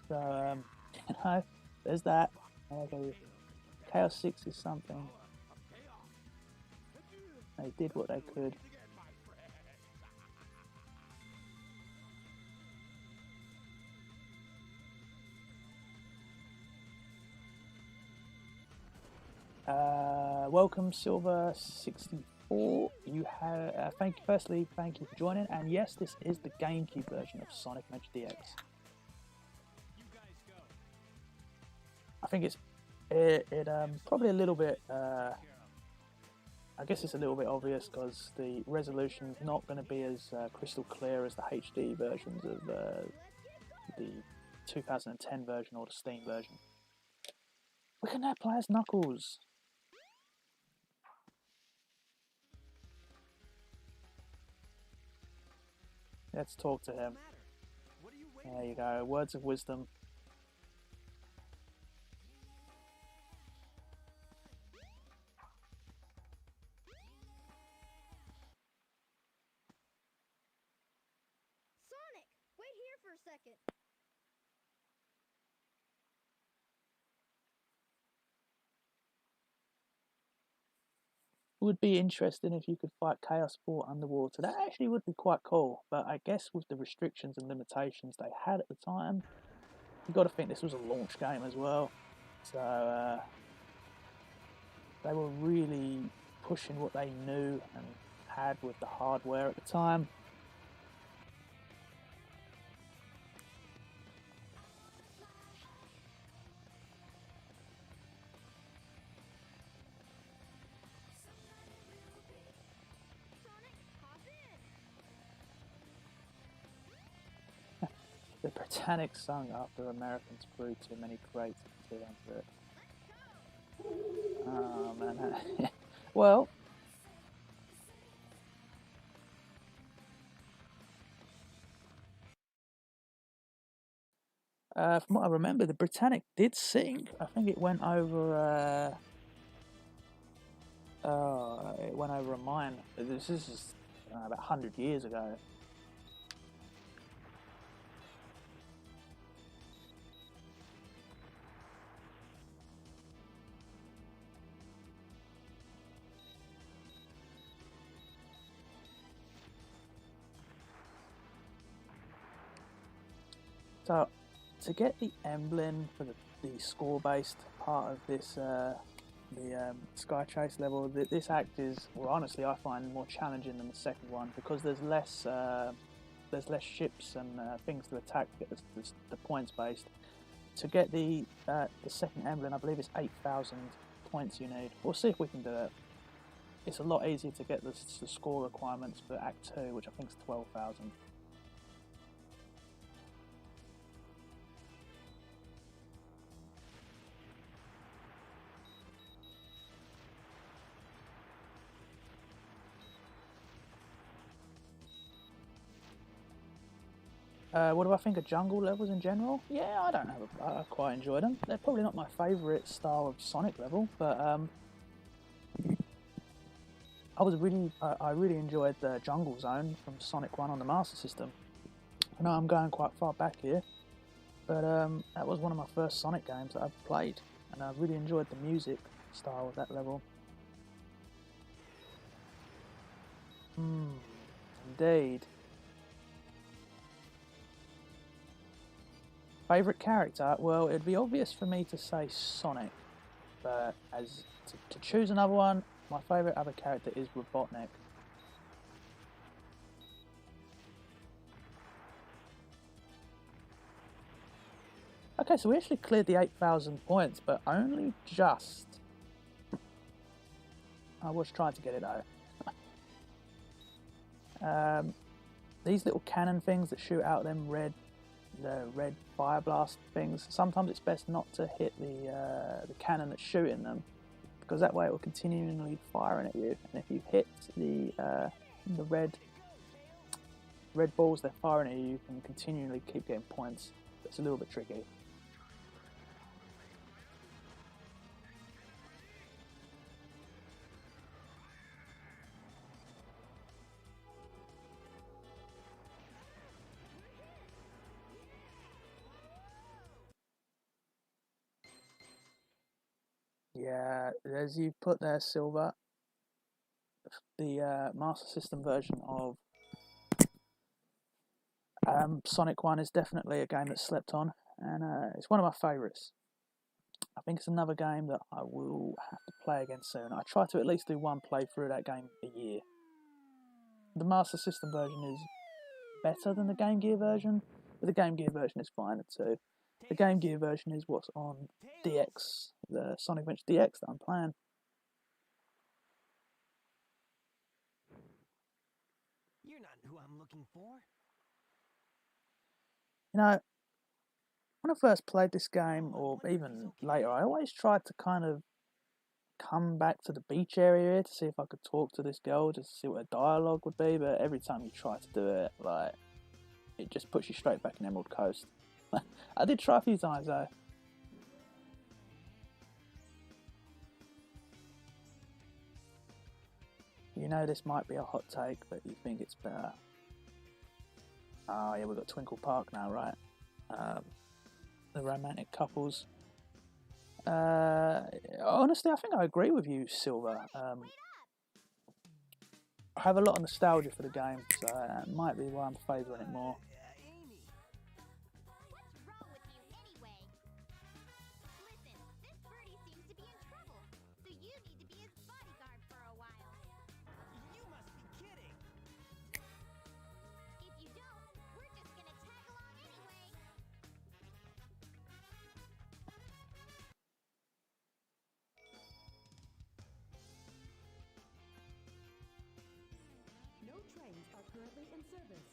So, you know, there's that. Chaos 6 is something. They did what they could. Welcome, Silver64. You have thank you for joining. And yes, this is the GameCube version of Sonic Adventure DX. I think it's probably a little bit. I guess it's a little bit obvious because the resolution is not going to be as crystal clear as the HD versions of the 2010 version or the Steam version. We can now play as Knuckles. Let's talk to him. There you go, words of wisdom. Sonic, wait here for a second. Would be interesting if you could fight Chaos Sport underwater. That actually would be quite cool, but I guess with the restrictions and limitations they had at the time, you've got to think this was a launch game as well. So they were really pushing what they knew and had with the hardware at the time. The Britannic sung after Americans brewed too many crates to enter it. Oh man. Well, from what I remember, the Britannic did sing. I think it went over. It went over a mine. This is about 100 years ago. So, to get the emblem for the score-based part of this, the Sky Chase level, this act is, well, honestly, I find more challenging than the second one because there's less ships and things to attack to get the points based. To get the second emblem, I believe it's 8,000 points you need. We'll see if we can do it. It's a lot easier to get the score requirements for Act 2, which I think is 12,000. What do I think of jungle levels in general? Yeah, I quite enjoy them. They're probably not my favourite style of Sonic level, but I really enjoyed the Jungle Zone from Sonic 1 on the Master System. I know I'm going quite far back here, but that was one of my first Sonic games that I've played, and I really enjoyed the music style of that level. Indeed. Favourite character? Well, it'd be obvious for me to say Sonic, but as to choose another one, my favourite other character is Robotnik. Okay, so we actually cleared the 8,000 points, but only just. I was trying to get it though. These little cannon things that shoot out them the red fire blast things. Sometimes it's best not to hit the cannon that's shooting them, because that way it will continually firing at you. And if you hit the red balls they're firing at you, you can continually keep getting points. It's a little bit tricky. Yeah, as you put there, Silver, the Master System version of Sonic 1 is definitely a game that's slept on, and it's one of my favourites. I think it's another game that I will have to play again soon. I try to at least do one playthrough of that game a year. The Master System version is better than the Game Gear version, but the Game Gear version is fine too. The Game Gear version is what's on DX, the Sonic Adventure DX that I'm playing. You're not who I'm looking for. You know, when I first played this game, or even later, I always tried to kind of come back to the beach area to see if I could talk to this girl, just to see what her dialogue would be, but every time you try to do it, like, it just puts you straight back in Emerald Coast. I did try a few times though. You know this might be a hot take, but you think it's better. Oh yeah, we've got Twinkle Park now, right? The romantic couples. Honestly, I think I agree with you, Silver. I have a lot of nostalgia for the game, so it might be why I'm favouring it more. Trains are currently in service.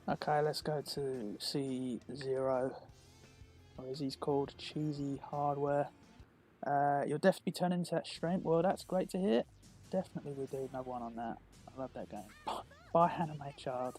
Okay, let's go to C0, or as he's called, Cheesy Hardware. You'll definitely be turning into that stream. Well, that's great to hear. Definitely we'll do another one on that. I love that game. Bye, Anime Child.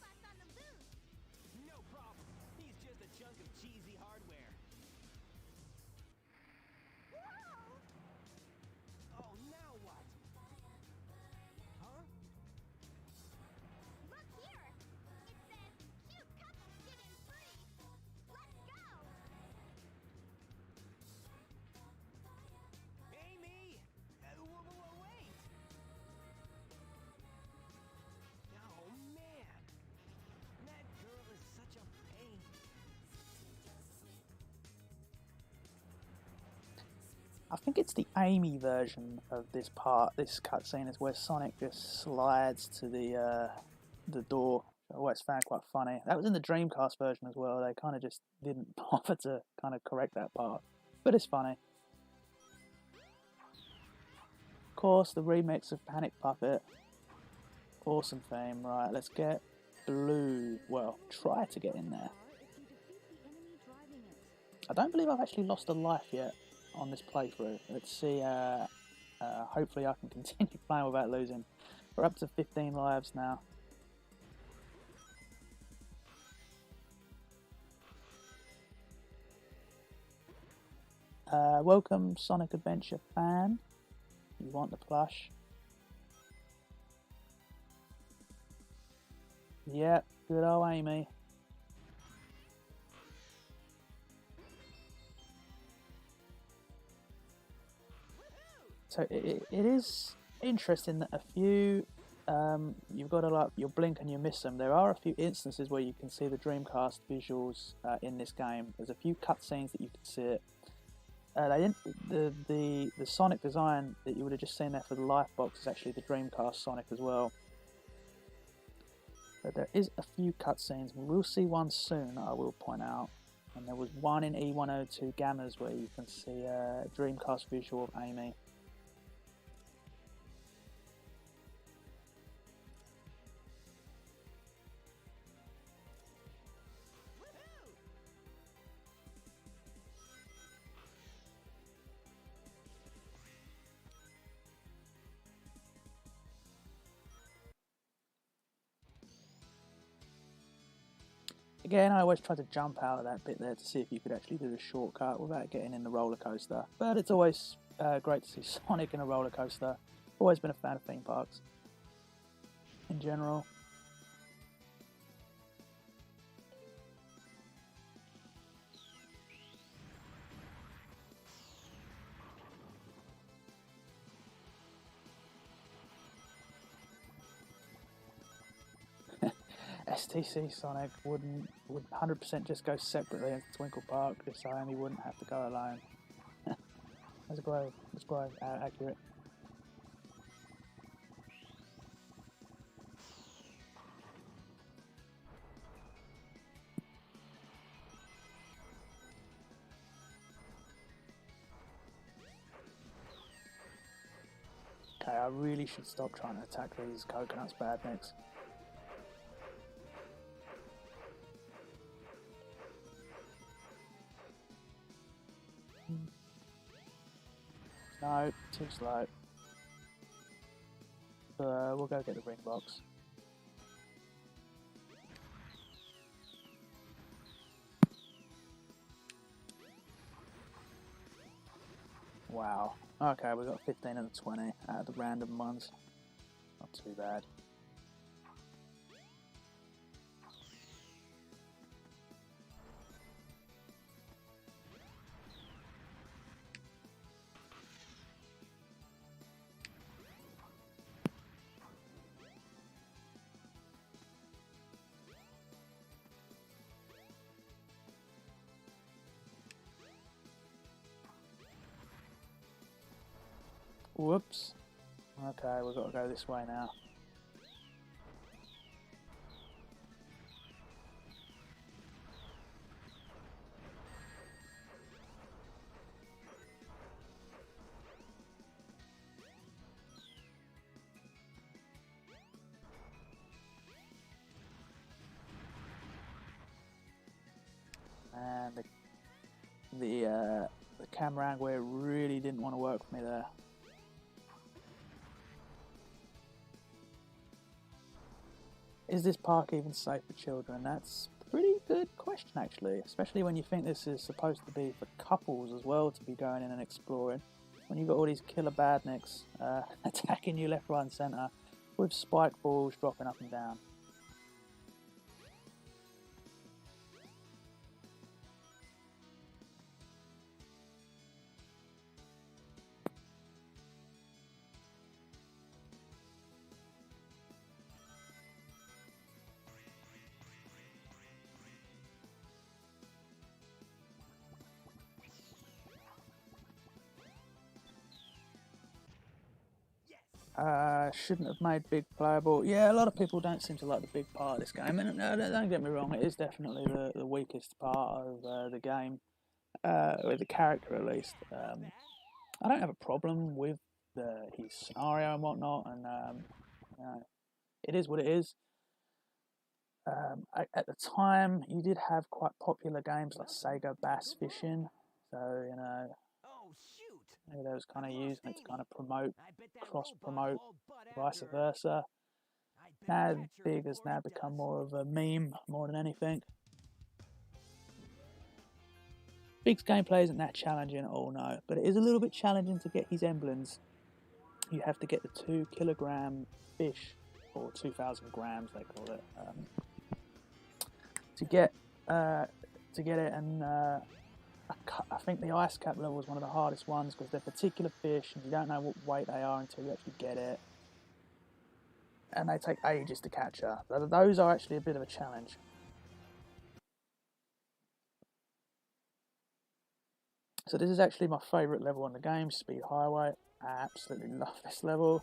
I think it's the Amy version of this part. This cutscene is where Sonic just slides to the door. I always found quite funny. That was in the Dreamcast version as well. They kind of just didn't bother to kind of correct that part, but it's funny. Of course, the remix of Panic Puppet. Awesome theme. Right, let's get Blue. Well, try to get in there. I don't believe I've actually lost a life yet on this playthrough. Let's see, hopefully I can continue playing without losing. We're up to 15 lives now. Welcome, Sonic Adventure fan. You want the plush? Yep, good old Amy. So it is interesting that a few, you've got to like, you'll blink and you miss them. There are a few instances where you can see the Dreamcast visuals in this game. There's a few cutscenes that you can see it. They didn't, the Sonic design that you would have just seen there for the life box is actually the Dreamcast Sonic as well. But there is a few cutscenes. We will see one soon, I will point out. And there was one in E102 Gammas where you can see a Dreamcast visual of Amy. Again, I always try to jump out of that bit there to see if you could actually do the shortcut without getting in the roller coaster. But it's always great to see Sonic in a roller coaster. Always been a fan of theme parks in general. STC Sonic would 100% just go separately into Twinkle Park just so Amy wouldn't have to go alone. That's great. That's great. Accurate. Okay, I really should stop trying to attack these coconuts badniks. No, too slow. We'll go get the ring box. Wow. Okay, we got 15 of the 20 out of the random ones. Not too bad. Whoops. Okay, we've got to go this way now. And the camera angle really didn't want to work for me there. Is this park even safe for children? That's a pretty good question, actually, especially when you think this is supposed to be for couples as well to be going in and exploring. When you've got all these killer badniks attacking you left, right and centre with spike balls dropping up and down. Shouldn't have made big playable. Yeah, a lot of people don't seem to like the big part of this game, and don't get me wrong, it is definitely the weakest part of the game, with the character at least. I don't have a problem with his scenario and whatnot, and you know, it is what it is. At the time, you did have quite popular games like Sega Bass Fishing, so you know. Maybe they was kind of using it to kind of promote, cross-promote, vice versa. Now Big has now become more of a meme more than anything. Big's gameplay isn't that challenging at all, no, but it is a little bit challenging to get his emblems. You have to get the 2 kilogram fish, or 2,000 grams they call it, to get it, and I think the ice cap level is one of the hardest ones because they're particular fish and you don't know what weight they are until you actually get it. And they take ages to catch her. Those are actually a bit of a challenge. So this is actually my favourite level in the game, Speed Highway. I absolutely love this level.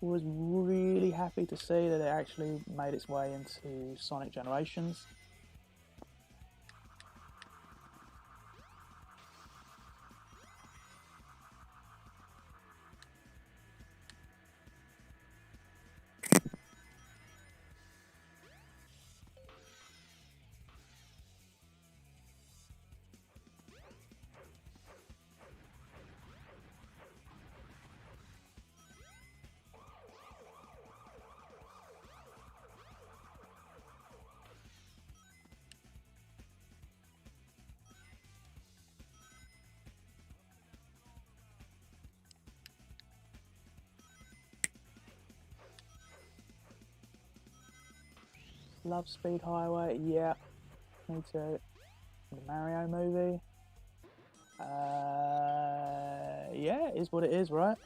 Was really happy to see that it actually made its way into Sonic Generations. Love Speed Highway, yeah, me too. The Mario movie. Yeah, it is what it is, right?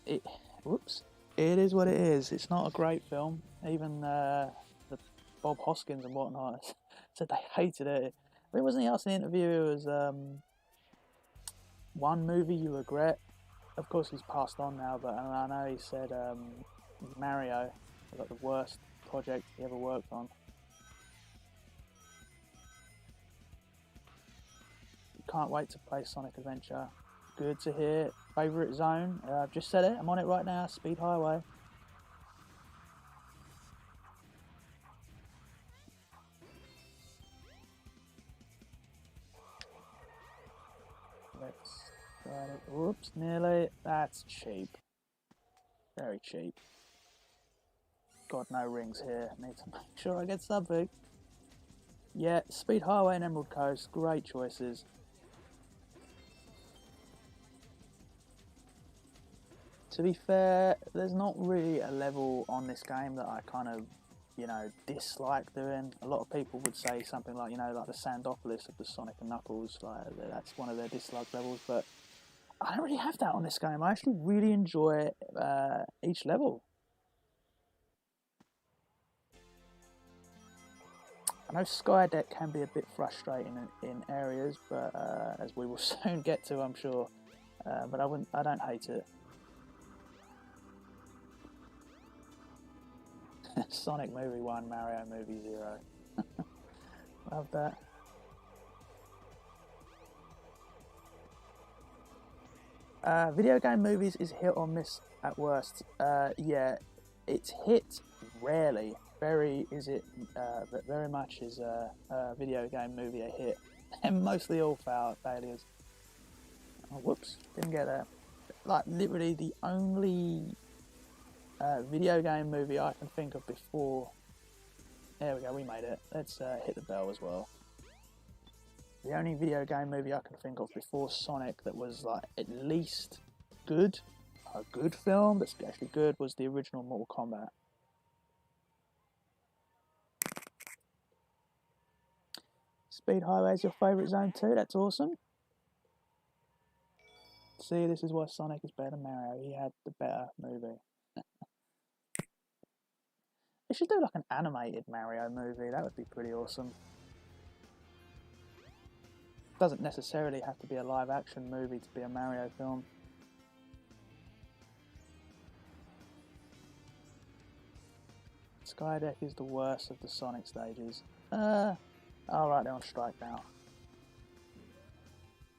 It is what it is. It's not a great film. Even the Bob Hoskins and whatnot said they hated it. I mean, wasn't he asked in the interview, it was one movie you regret? Of course, he's passed on now, but I know he said Mario was like the worst project he ever worked on. Can't wait to play Sonic Adventure. Good to hear. Favourite zone? I've just said it. I'm on it right now. Speed Highway. Let's try it. Whoops, nearly. That's cheap. Very cheap. God, no rings here. Need to make sure I get something. Yeah, Speed Highway and Emerald Coast. Great choices. To be fair, there's not really a level on this game that I kind of, you know, dislike doing. A lot of people would say something like, you know, like the Sandopolis of the Sonic and Knuckles, like that's one of their dislike levels, but I don't really have that on this game. I actually really enjoy each level. I know Skydeck can be a bit frustrating in areas, but as we will soon get to, I'm sure. But I don't hate it. Sonic Movie 1, Mario Movie 0. Love that. Video game movies is hit or miss at worst. Yeah, it's hit rarely. Very much is a video game movie a hit. And mostly all failures. Oh, whoops, didn't get that. Like, literally the only video game movie I can think of before... There we go, we made it. Let's hit the bell as well. The only video game movie I can think of before Sonic that was like at least good, a good film that's actually good, was the original Mortal Kombat. Speed Highway is your favourite zone too? That's awesome. See, this is why Sonic is better than Mario. He had the better movie. They should do like an animated Mario movie. That would be pretty awesome. Doesn't necessarily have to be a live action movie to be a Mario film. Skydeck is the worst of the Sonic stages. Alright, they're on strike now.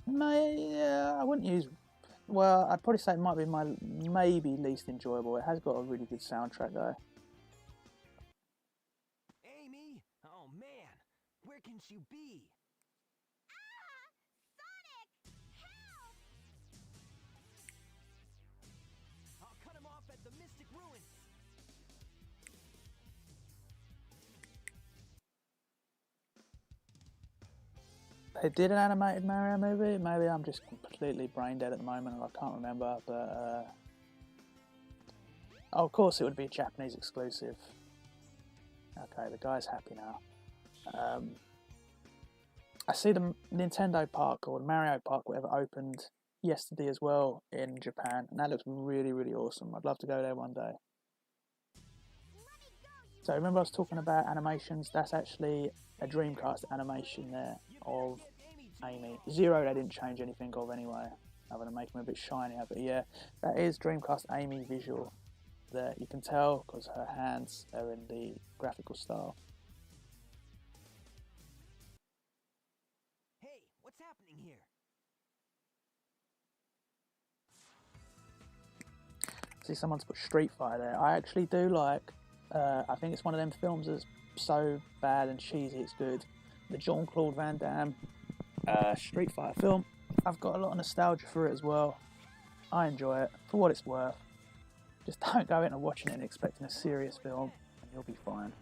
I wouldn't use... Well, I'd probably say it might be my maybe least enjoyable. It has got a really good soundtrack though. Amy? Oh man, where can she be? Sonic! Help! I'll cut him off at the Mystic Ruins. They did an animated Mario movie. Maybe I'm just completely brain dead at the moment and I can't remember, but oh, of course it would be a Japanese exclusive. Okay, the guy's happy now. I see the Nintendo Park, or the Mario Park, whatever, opened yesterday as well in Japan, and that looks really, really awesome. I'd love to go there one day. Let me go, you So remember I was talking about animations? That's actually a Dreamcast animation there of Amy. Zero they didn't change anything of anyway, other than making them a bit shinier. But yeah, that is Dreamcast Amy visual there. You can tell because her hands are in the graphical style. Hey, what's happening here? See, someone's put Street Fighter there. I actually do like, I think it's one of them films that's so bad and cheesy it's good. The Jean-Claude Van Damme Street Fighter film. I've got a lot of nostalgia for it as well. I enjoy it for what it's worth. Just don't go into watching it and expecting a serious film and you'll be fine.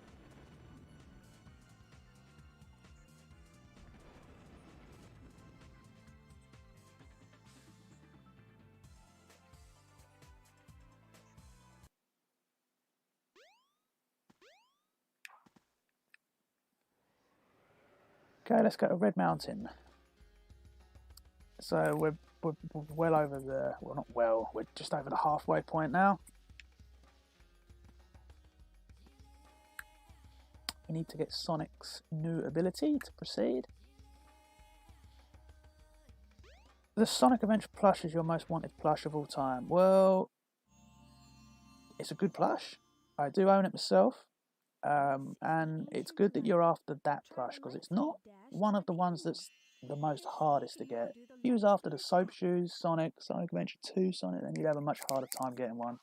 Okay, let's go to Red Mountain. So we're well over the, well not well, we're just over the halfway point now. We need to get Sonic's new ability to proceed. The Sonic Adventure plush is your most wanted plush of all time. Well, it's a good plush. I do own it myself. And it's good that you're after that plush because it's not one of the ones that's the most hardest to get. If you was after the Soap Shoes Sonic, Sonic Adventure 2 Sonic, then you'd have a much harder time getting one.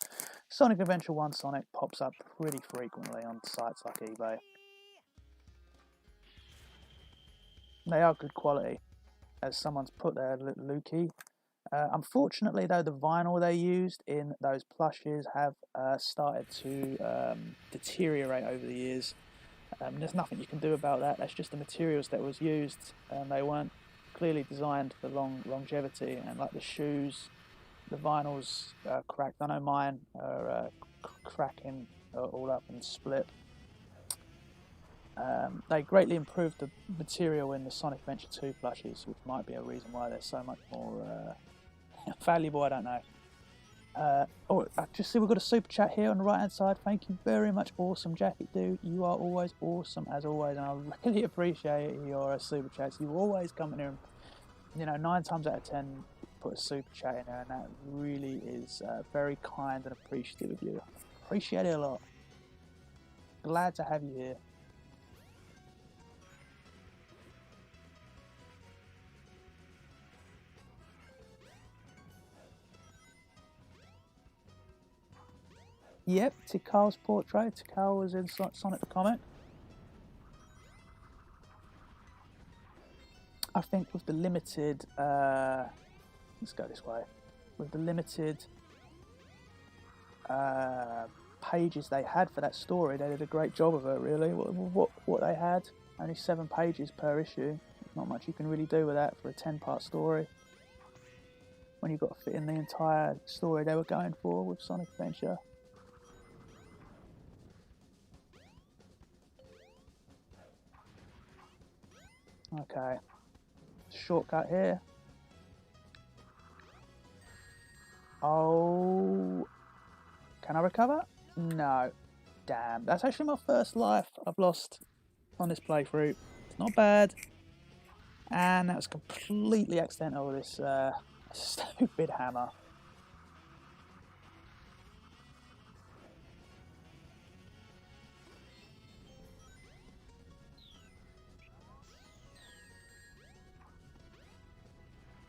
Sonic Adventure 1 Sonic pops up pretty frequently on sites like eBay. They are good quality, as someone's put there, Lukey. Unfortunately though, the vinyl they used in those plushes have started to deteriorate over the years. There's nothing you can do about that. That's just the materials that was used, and they weren't clearly designed for longevity. And like the shoes, the vinyls cracked. I know mine are cracking all up and split. They greatly improved the material in the Sonic Adventure 2 plushes, which might be a reason why they're so much more valuable. I don't know. Oh, I just see we've got a super chat here on the right hand side. Thank you very much, Awesome Jacket Dude. You are always awesome as always, and I really appreciate your super chats. You always come in here and, you know, 9 times out of 10 put a super chat in there, and that really is very kind and appreciative of you. Appreciate it a lot. Glad to have you here. Yep, Tikal's portrait. Tikal was in Sonic the Comic. I think with the limited, let's go this way. With the limited pages they had for that story, they did a great job of it. Really, what they had, only 7 pages per issue. Not much you can really do with that for a 10-part story. When you've got to fit in the entire story they were going for with Sonic Adventure. Okay, shortcut here. Oh, can I recover? No. Damn, that's actually my first life I've lost on this playthrough. It's not bad. And that was completely accidental, this stupid hammer.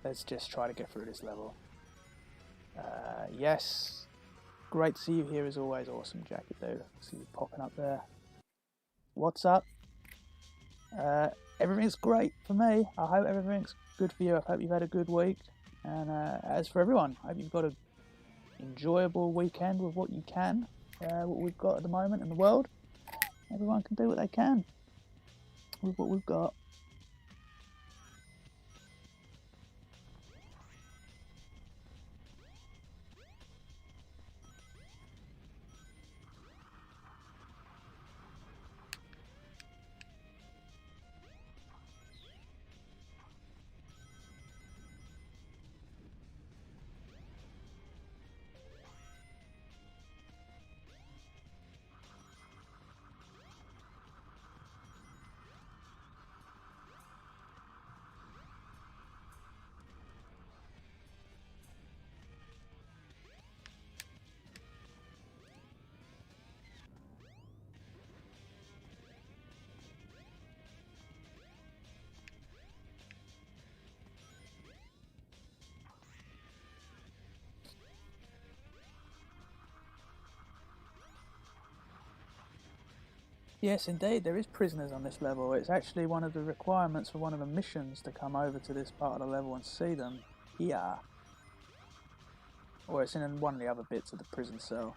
Let's just try to get through this level. Yes. Great to see you here as always, Awesome Jacket Dude. See you popping up there. What's up? Everything's great for me. I hope everything's good for you. I hope you've had a good week. And as for everyone, I hope you've got an enjoyable weekend with what you can. What we've got at the moment in the world. Everyone can do what they can with what we've got. Yes, indeed, there is prisoners on this level. It's actually one of the requirements for one of the missions to come over to this part of the level and see them here. Or it's in one of the other bits of the prison cell.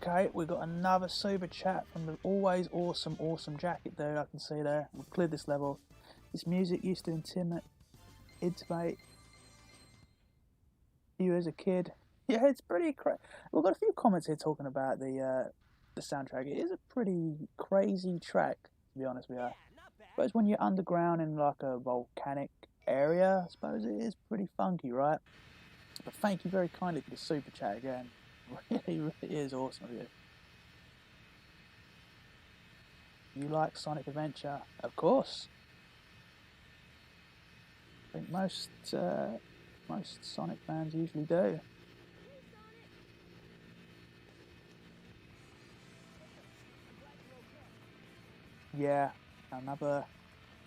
Okay, we've got another super chat from the always awesome jacket dude. I can see there. We've cleared this level. This music used to intimidate you as a kid. Yeah, it's pretty crazy. We've got a few comments here talking about the soundtrack. It is a pretty crazy track, to be honest with you. I suppose when you're underground in like a volcanic area, I suppose it is pretty funky, right? But thank you very kindly for the super chat again. Really is awesome of you. You like Sonic Adventure? Of course. I think most Sonic fans usually do. Yeah, another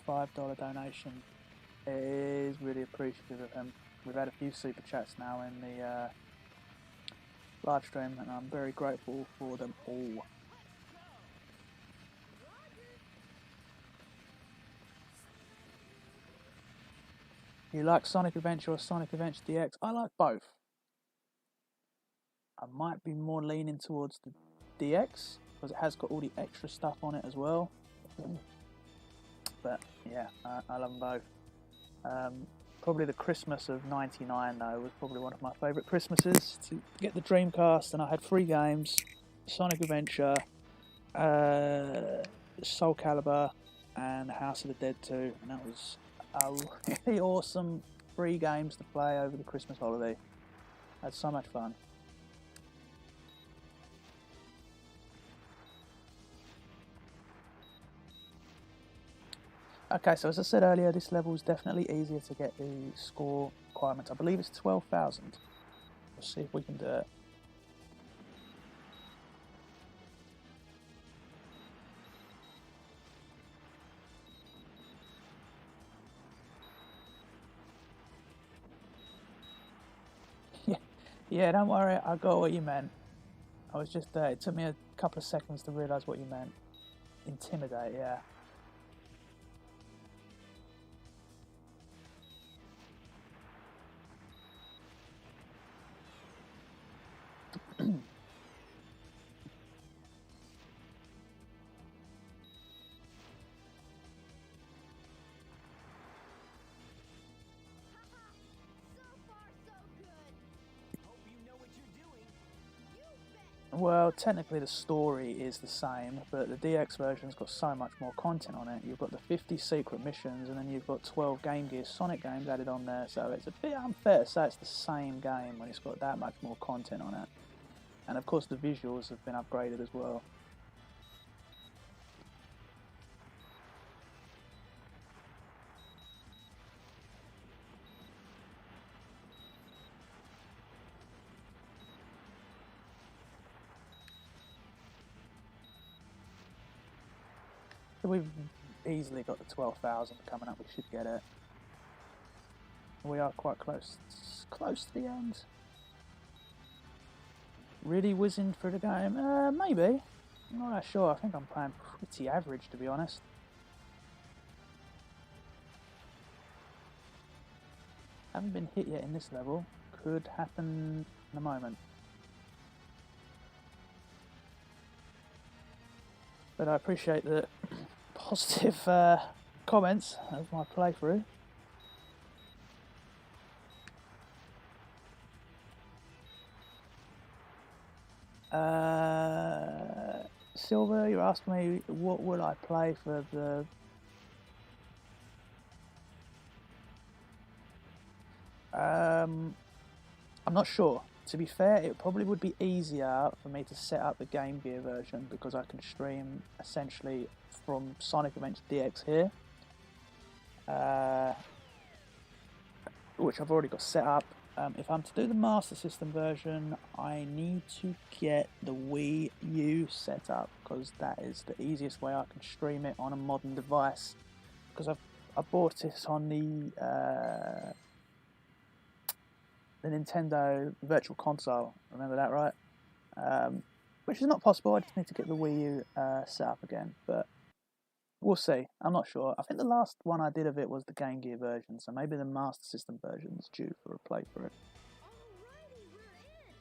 $5 donation is really appreciative of him. We've had a few super chats now in the live stream, and I'm very grateful for them all. You like Sonic Adventure or Sonic Adventure DX? I like both. I might be more leaning towards the DX because it has got all the extra stuff on it as well. But yeah, I love them both. Probably the Christmas of '99 though was probably one of my favourite Christmases, to get the Dreamcast, and I had 3 games: Sonic Adventure, Soul Calibur, and House of the Dead 2, and that was a really awesome 3 games to play over the Christmas holiday. I had so much fun. Okay, so as I said earlier, this level is definitely easier to get the score requirements. I believe it's 12,000. We'll see if we can do it. Yeah, don't worry, I got what you meant. I was just, it took me a couple of seconds to realise what you meant. Intimidate, yeah. Well, technically the story is the same, but the DX version's got so much more content on it. You've got the 50 secret missions, and then you've got 12 Game Gear Sonic games added on there, so it's a bit unfair to say it's the same game when it's got that much more content on it. And of course the visuals have been upgraded as well. So we've easily got the 12,000 coming up. We should get it. We are quite close to the end. Really whizzing through the game? Maybe. I'm not that sure. I think I'm playing pretty average, to be honest. Haven't been hit yet in this level. Could happen in a moment. But I appreciate the positive comments of my playthrough. Silver, you asked me what will I play for the I'm not sure. To be fair, it probably would be easier for me to set up the Game Gear version because I can stream essentially from Sonic Adventure DX here, which I've already got set up. If I'm to do the Master System version, I need to get the Wii U set up, because that is the easiest way I can stream it on a modern device. Because I bought this on the Nintendo Virtual Console. Remember that, right? Which is not possible. I just need to get the Wii U set up again, but we'll see. I'm not sure. I think the last one I did of it was the Game Gear version, so maybe the Master System version is due for a playthrough. Alrighty, we're in.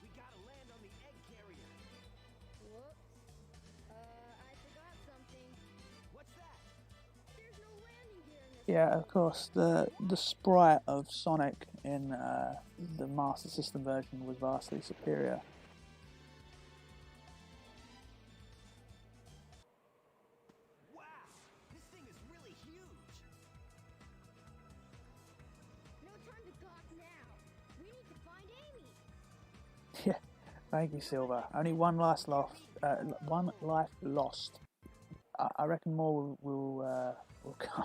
We gotta land on the egg carrier. Whoops. I forgot something. What's that? There's no landing gear in this. Yeah, of course, the sprite of Sonic in the Master System version was vastly superior. Wow, this thing is really huge. No time to gawk now. We need to find Amy. Yeah, thank you, Silver. Only one life lost. I reckon more will come.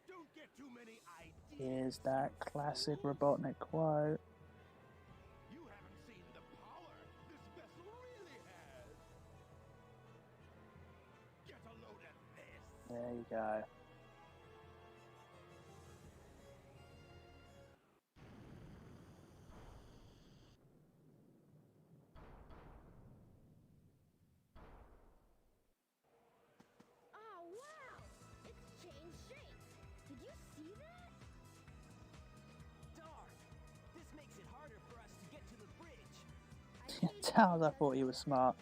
Don't get too many ideas. Here's that classic Robotnik quote. You haven't seen the power this vessel really has. Get a load of this. There you go. Oh, wow! It's changed shape. Did you see that? Darn. This makes it harder for us to get to the bridge. Towers, I thought you were smart.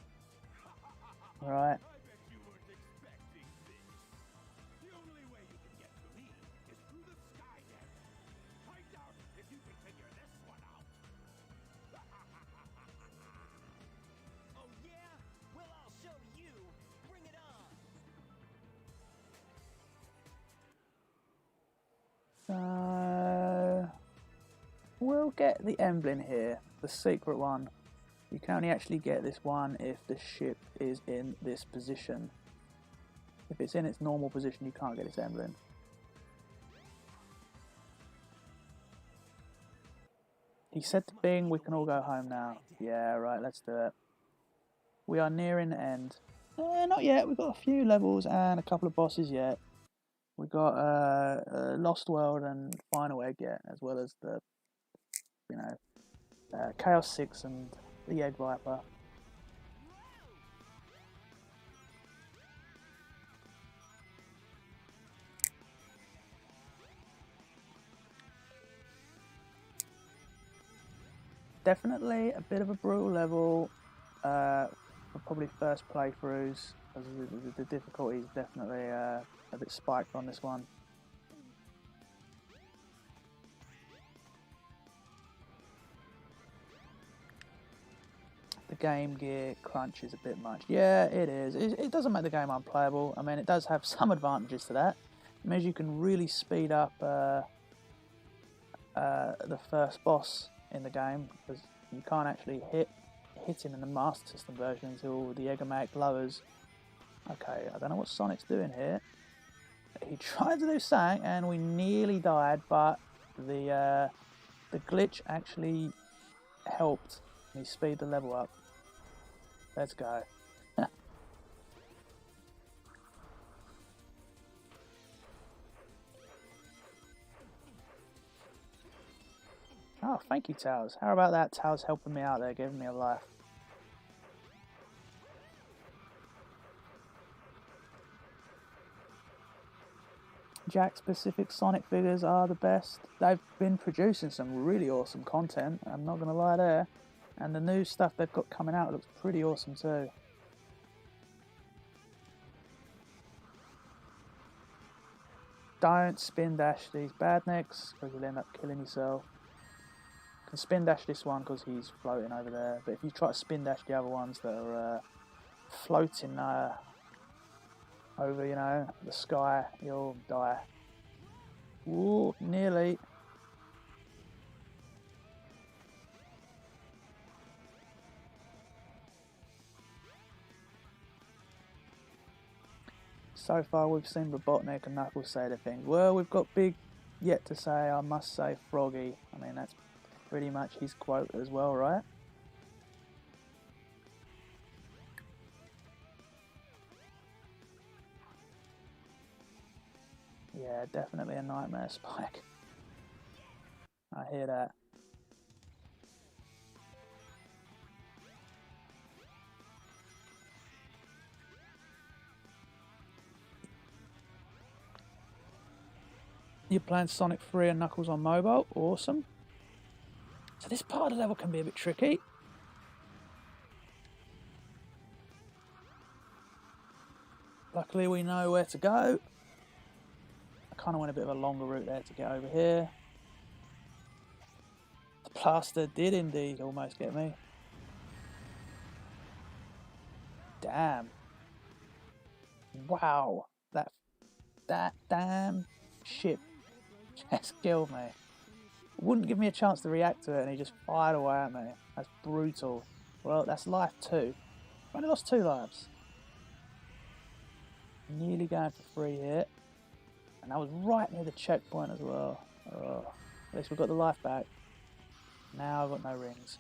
Right. I bet you weren't expecting this. The only way you can get to me is through the sky deck. I doubt if you can figure this one out. Oh yeah? Well, I'll show you. Bring it on. So we'll get the emblem here, the secret one. You can only actually get this one if the ship is in this position. If it's in its normal position, you can't get its emblem. He said to Bing, we can all go home now. Yeah, right, let's do it. We are nearing the end. Not yet, we've got a few levels and a couple of bosses yet. We've got Lost World and Final Egg yet, as well as the, Chaos 6 and the Egg Viper. Definitely a bit of a brutal level for probably first playthroughs, as the difficulty is definitely a bit spiked on this one. The Game Gear crunch is a bit much. Yeah, it is. It doesn't make the game unplayable. I mean, it does have some advantages to that. It means you can really speed up the first boss in the game, because you can't actually hit him in the Master System version until the Eggomatic lowers. Okay, I don't know what Sonic's doing here. He tried to do something and we nearly died, but the glitch actually helped me speed the level up. Let's go. Oh, thank you, Towers. How about that? Towers helping me out there, giving me a life. Jack-specific Sonic figures are the best. They've been producing some really awesome content, I'm not going to lie there. And the new stuff they've got coming out looks pretty awesome too. Don't spin dash these badniks, because you'll end up killing yourself. You can spin dash this one because he's floating over there, but if you try to spin dash the other ones that are floating over, the sky, you'll die. Ooh, nearly. So far we've seen Robotnik and Knuckles say the things. Well, we've got Big yet to say, I must say Froggy. I mean, that's pretty much his quote as well, right? Yeah, definitely a nightmare, Spike. I hear that. You're playing Sonic 3 and Knuckles on mobile? Awesome. So this part of the level can be a bit tricky. Luckily we know where to go. I kind of went a bit of a longer route there to get over here. The plaster did indeed almost get me. Damn. Wow. That damn ship just killed me. Wouldn't give me a chance to react to it and he just fired away at me. That's brutal. Well, that's life 2. I only lost 2 lives. Nearly going for 3 here. And that was right near the checkpoint as well. Oh, at least we've got the life back. Now I've got no rings.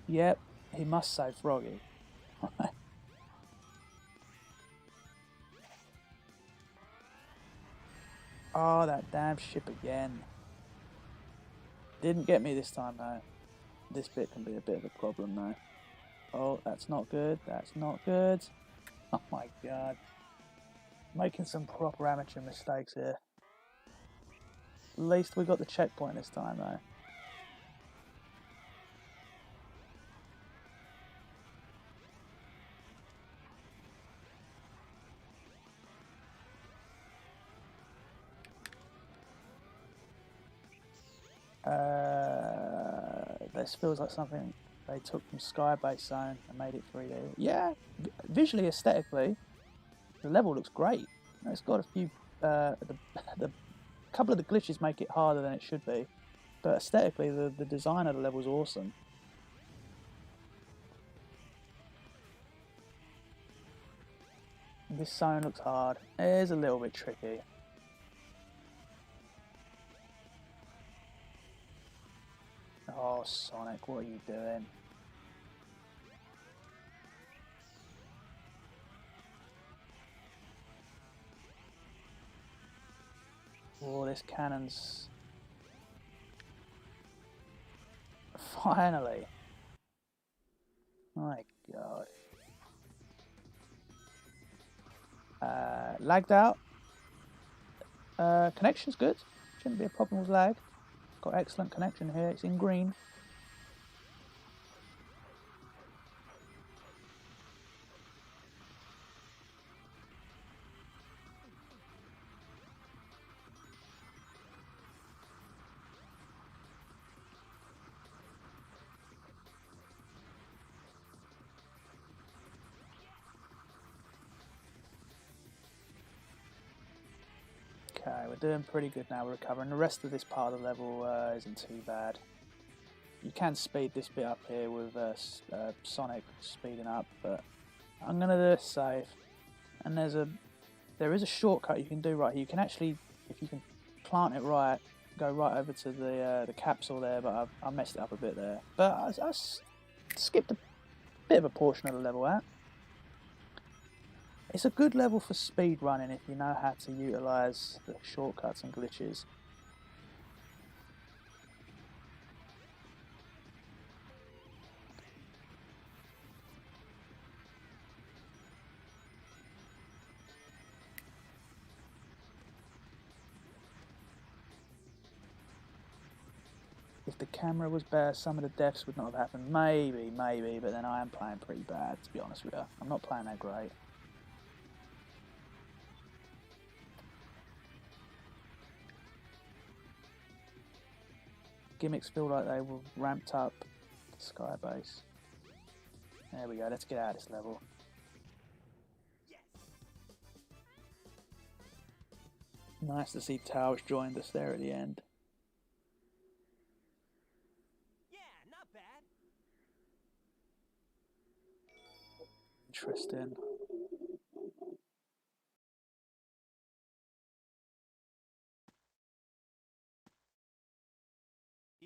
Yep, he must say Froggy. Oh, that damn ship again. Didn't get me this time though. This bit can be a bit of a problem though. Oh, that's not good. That's not good. Oh my god. Making some proper amateur mistakes here. At least we got the checkpoint this time though. This feels like something they took from Skybase Zone and made it 3D. Yeah, visually, aesthetically, the level looks great. It's got a few, the couple of the glitches make it harder than it should be, but aesthetically, the design of the level is awesome. This zone looks hard. It is a little bit tricky. Oh, Sonic, what are you doing? Oh, this cannon's... Finally! My god. Lagged out. Connection's good. Shouldn't be a problem with lag. Got excellent connection here. It's in green. Okay, we're doing pretty good now. We're recovering. The rest of this part of the level isn't too bad. You can speed this bit up here with Sonic speeding up, but I'm gonna do it safe. And there is a shortcut you can do right here. You can actually, if you can plant it right, go right over to the capsule there. But I messed it up a bit there. But I skipped a bit of a portion of the level out. It's a good level for speed running if you know how to utilise the shortcuts and glitches. If the camera was better, some of the deaths would not have happened. Maybe, but then I am playing pretty bad, to be honest with you. I'm not playing that great. Gimmicks feel like they were ramped up to Skybase. There we go, let's get out of this level. Nice to see Towers joined us there at the end. Yeah, not bad. Interesting.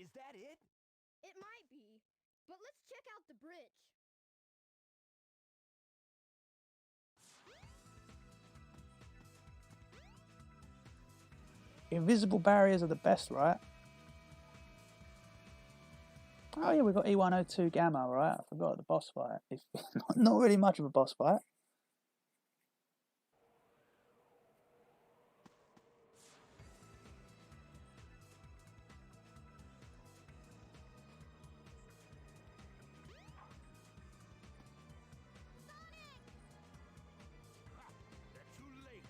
Is that it? It might be, but let's check out the bridge. Invisible barriers are the best, right? Oh yeah, we've got E102 Gamma, right? I forgot the boss fight. It's not really much of a boss fight. They're too late.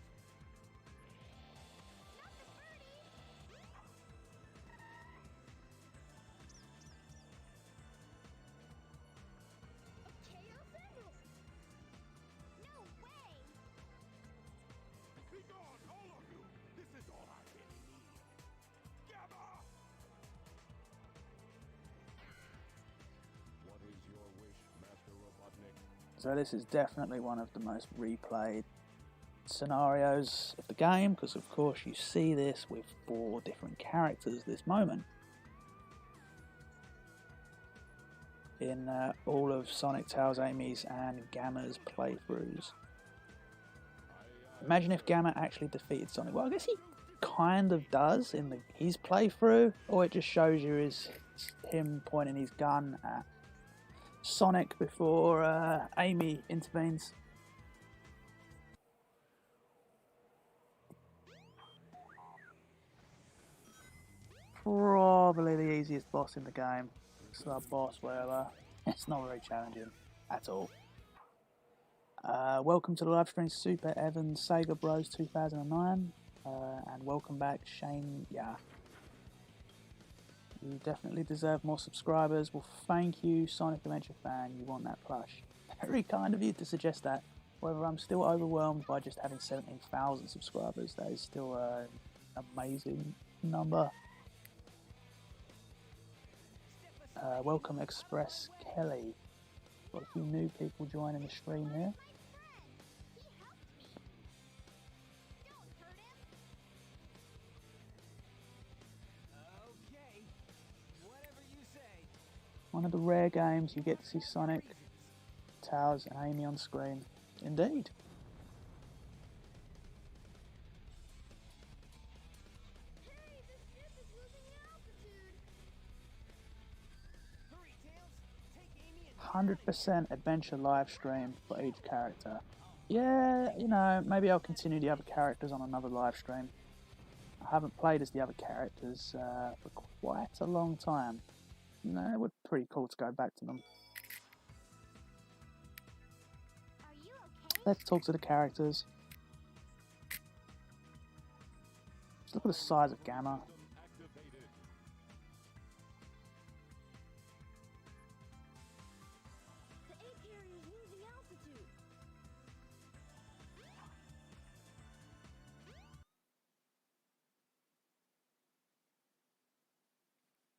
Chaos Emerald! No way! Be gone, all of you! This is all I really need. Gamma! What is your wish, Master Robotnik? So this is definitely one of the most replayed scenarios of the game, because of course you see this with 4 different characters this moment. In all of Sonic, Tails, Amy's and Gamma's playthroughs. Imagine if Gamma actually defeated Sonic. Well, I guess he kind of does in his playthrough, or it just shows you is him pointing his gun at Sonic before Amy intervenes. Probably the easiest boss in the game. Sub boss, whatever. It's not very challenging at all. Welcome to the livestream, Super Evans Sega Bros 2009, and welcome back, Shane. Yeah, you definitely deserve more subscribers. Well, thank you, Sonic Adventure fan. You want that plush? Very kind of you to suggest that. However, I'm still overwhelmed by just having 17,000 subscribers. That is still an amazing number. Welcome, Express Kelly. Got a few new people joining the stream here. Okay, whatever you say. One of the rare games you get to see Sonic, Tails and Amy on screen. Indeed. Hey, this ship is losing altitude! Hurry, Tails! Take Amy and 100% adventure live stream for each character. Yeah, you know, maybe I'll continue the other characters on another live stream. I haven't played as the other characters for quite a long time. No, it would be pretty cool to go back to them. Are you okay? Let's talk to the characters. Just look at the size of Gamma. Activated. The egg carrier is losing altitude.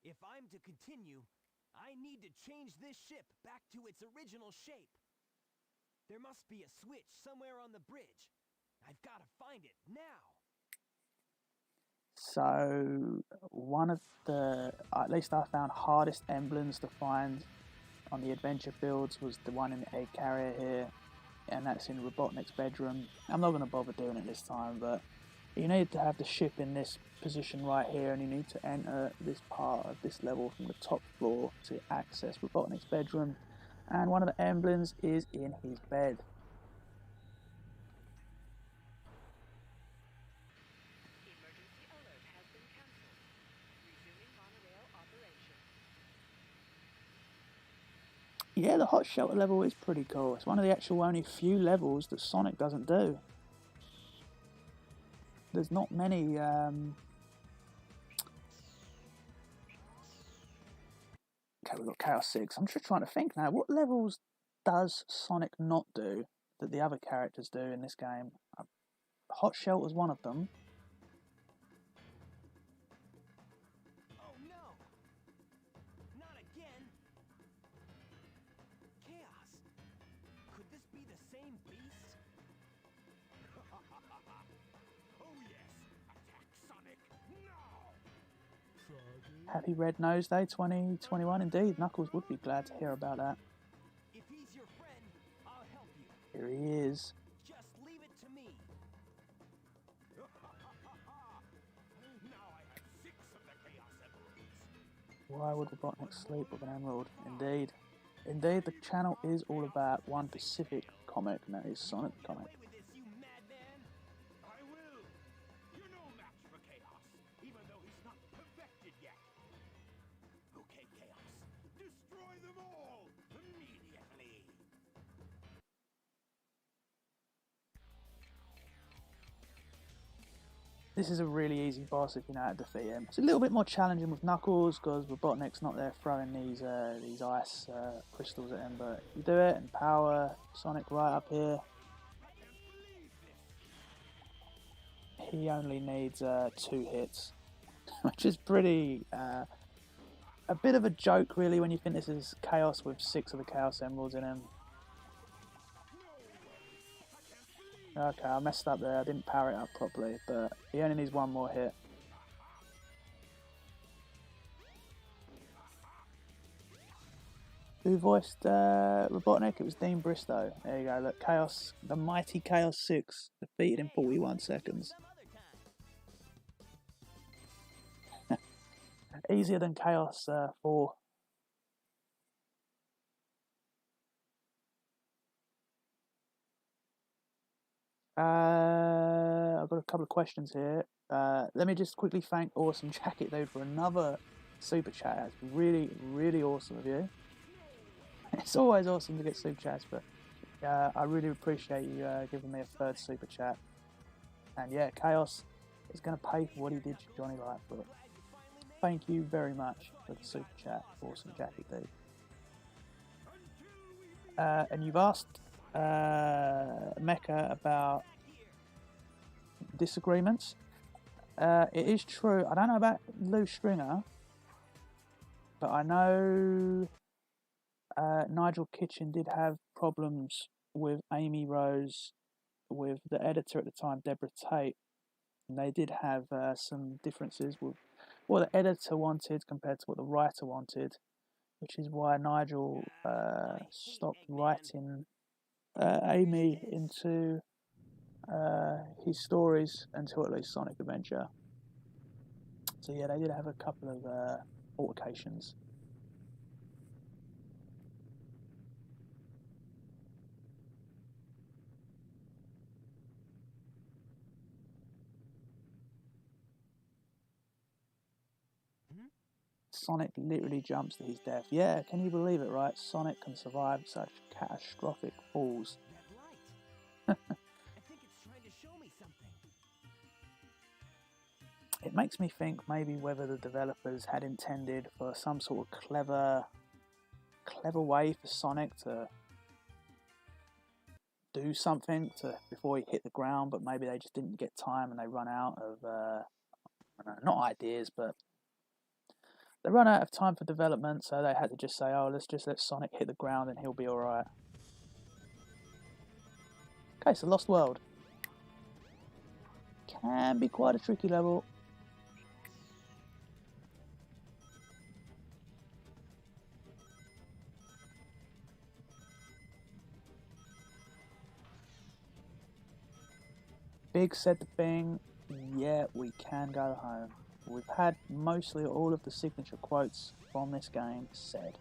If I'm to continue, I need to change this ship back to its original shape. There must be a switch somewhere on the bridge. I've got to find it now. So, one of the, at least I found, hardest emblems to find on the adventure fields was the one in the egg carrier here, and that's in Robotnik's bedroom. I'm not going to bother doing it this time, but you need to have the ship in this position right here, and you need to enter this part of this level from the top floor to access Robotnik's bedroom, and one of the emblems is in his bed. Emergency alert has been cancelled. Resuming monorail operation. Yeah, the hot shelter level is pretty cool. It's one of the actual only few levels that Sonic doesn't do. There's not many okay, we've got Chaos 6. I'm just trying to think now, what levels does Sonic not do that the other characters do in this game? Hot Shelter's one of them. Oh no! Not again! Chaos! Could this be the same beast? Oh yes! Attack Sonic now! Happy Red Nose Day 2021. Indeed, Knuckles would be glad to hear about that. If he's your friend, I'll help you. Here he is. Just leave it to me. Now I have 6 of the Chaos Emeralds. Why would Robotnik sleep with an emerald? Indeed. Indeed, the channel is all about one specific comic, and that is Sonic the Comic. Away with this, you madman. I will. You're no match for Chaos, even though he's not perfected yet. Okay, Chaos. Destroy them all immediately. This is a really easy boss if you know how to defeat him. It's a little bit more challenging with Knuckles because Robotnik's not there throwing these ice crystals at him, but you do it and power Sonic right up here. He only needs 2 hits, which is pretty a bit of a joke really when you think this is Chaos with 6 of the Chaos Emeralds in him. Okay, I messed up there. I didn't power it up properly, but he only needs 1 more hit. Who voiced Robotnik? It was Dean Bristow. There you go. Look, Chaos, the mighty Chaos 6, defeated in 41 seconds. Easier than Chaos 4. I've got a couple of questions here. Let me just quickly thank Awesome Jacket Dude for another super chat. It's really, really awesome of you. It's always awesome to get super chats, but I really appreciate you giving me a 3rd super chat. And yeah, Chaos is going to pay for what he did to Johnny Lightfoot. Thank you very much for the super chat, Awesome Jacket Dude. And you've asked Mecha about disagreements. It is true. I don't know about Lou Stringer, but I know Nigel Kitching did have problems with Amy Rose, with the editor at the time, Deborah Tate, and they did have some differences with what the editor wanted compared to what the writer wanted, which is why Nigel stopped writing Amy into his stories until at least Sonic Adventure. So yeah, they did have a couple of altercations. Sonic literally jumps to his death. Yeah, can you believe it, right? Sonic can survive such catastrophic falls. That light. I think it's trying to show me something. It makes me think maybe whether the developers had intended for some sort of clever way for Sonic to do something before he hit the ground, but maybe they just didn't get time and they run out of I don't know, not ideas, but they run out of time for development, so they had to just say, oh, let's just let Sonic hit the ground and he'll be alright. Okay, so Lost World. Can be quite a tricky level. Big said the thing, yeah, we can go home. We've had mostly all of the signature quotes from this game said.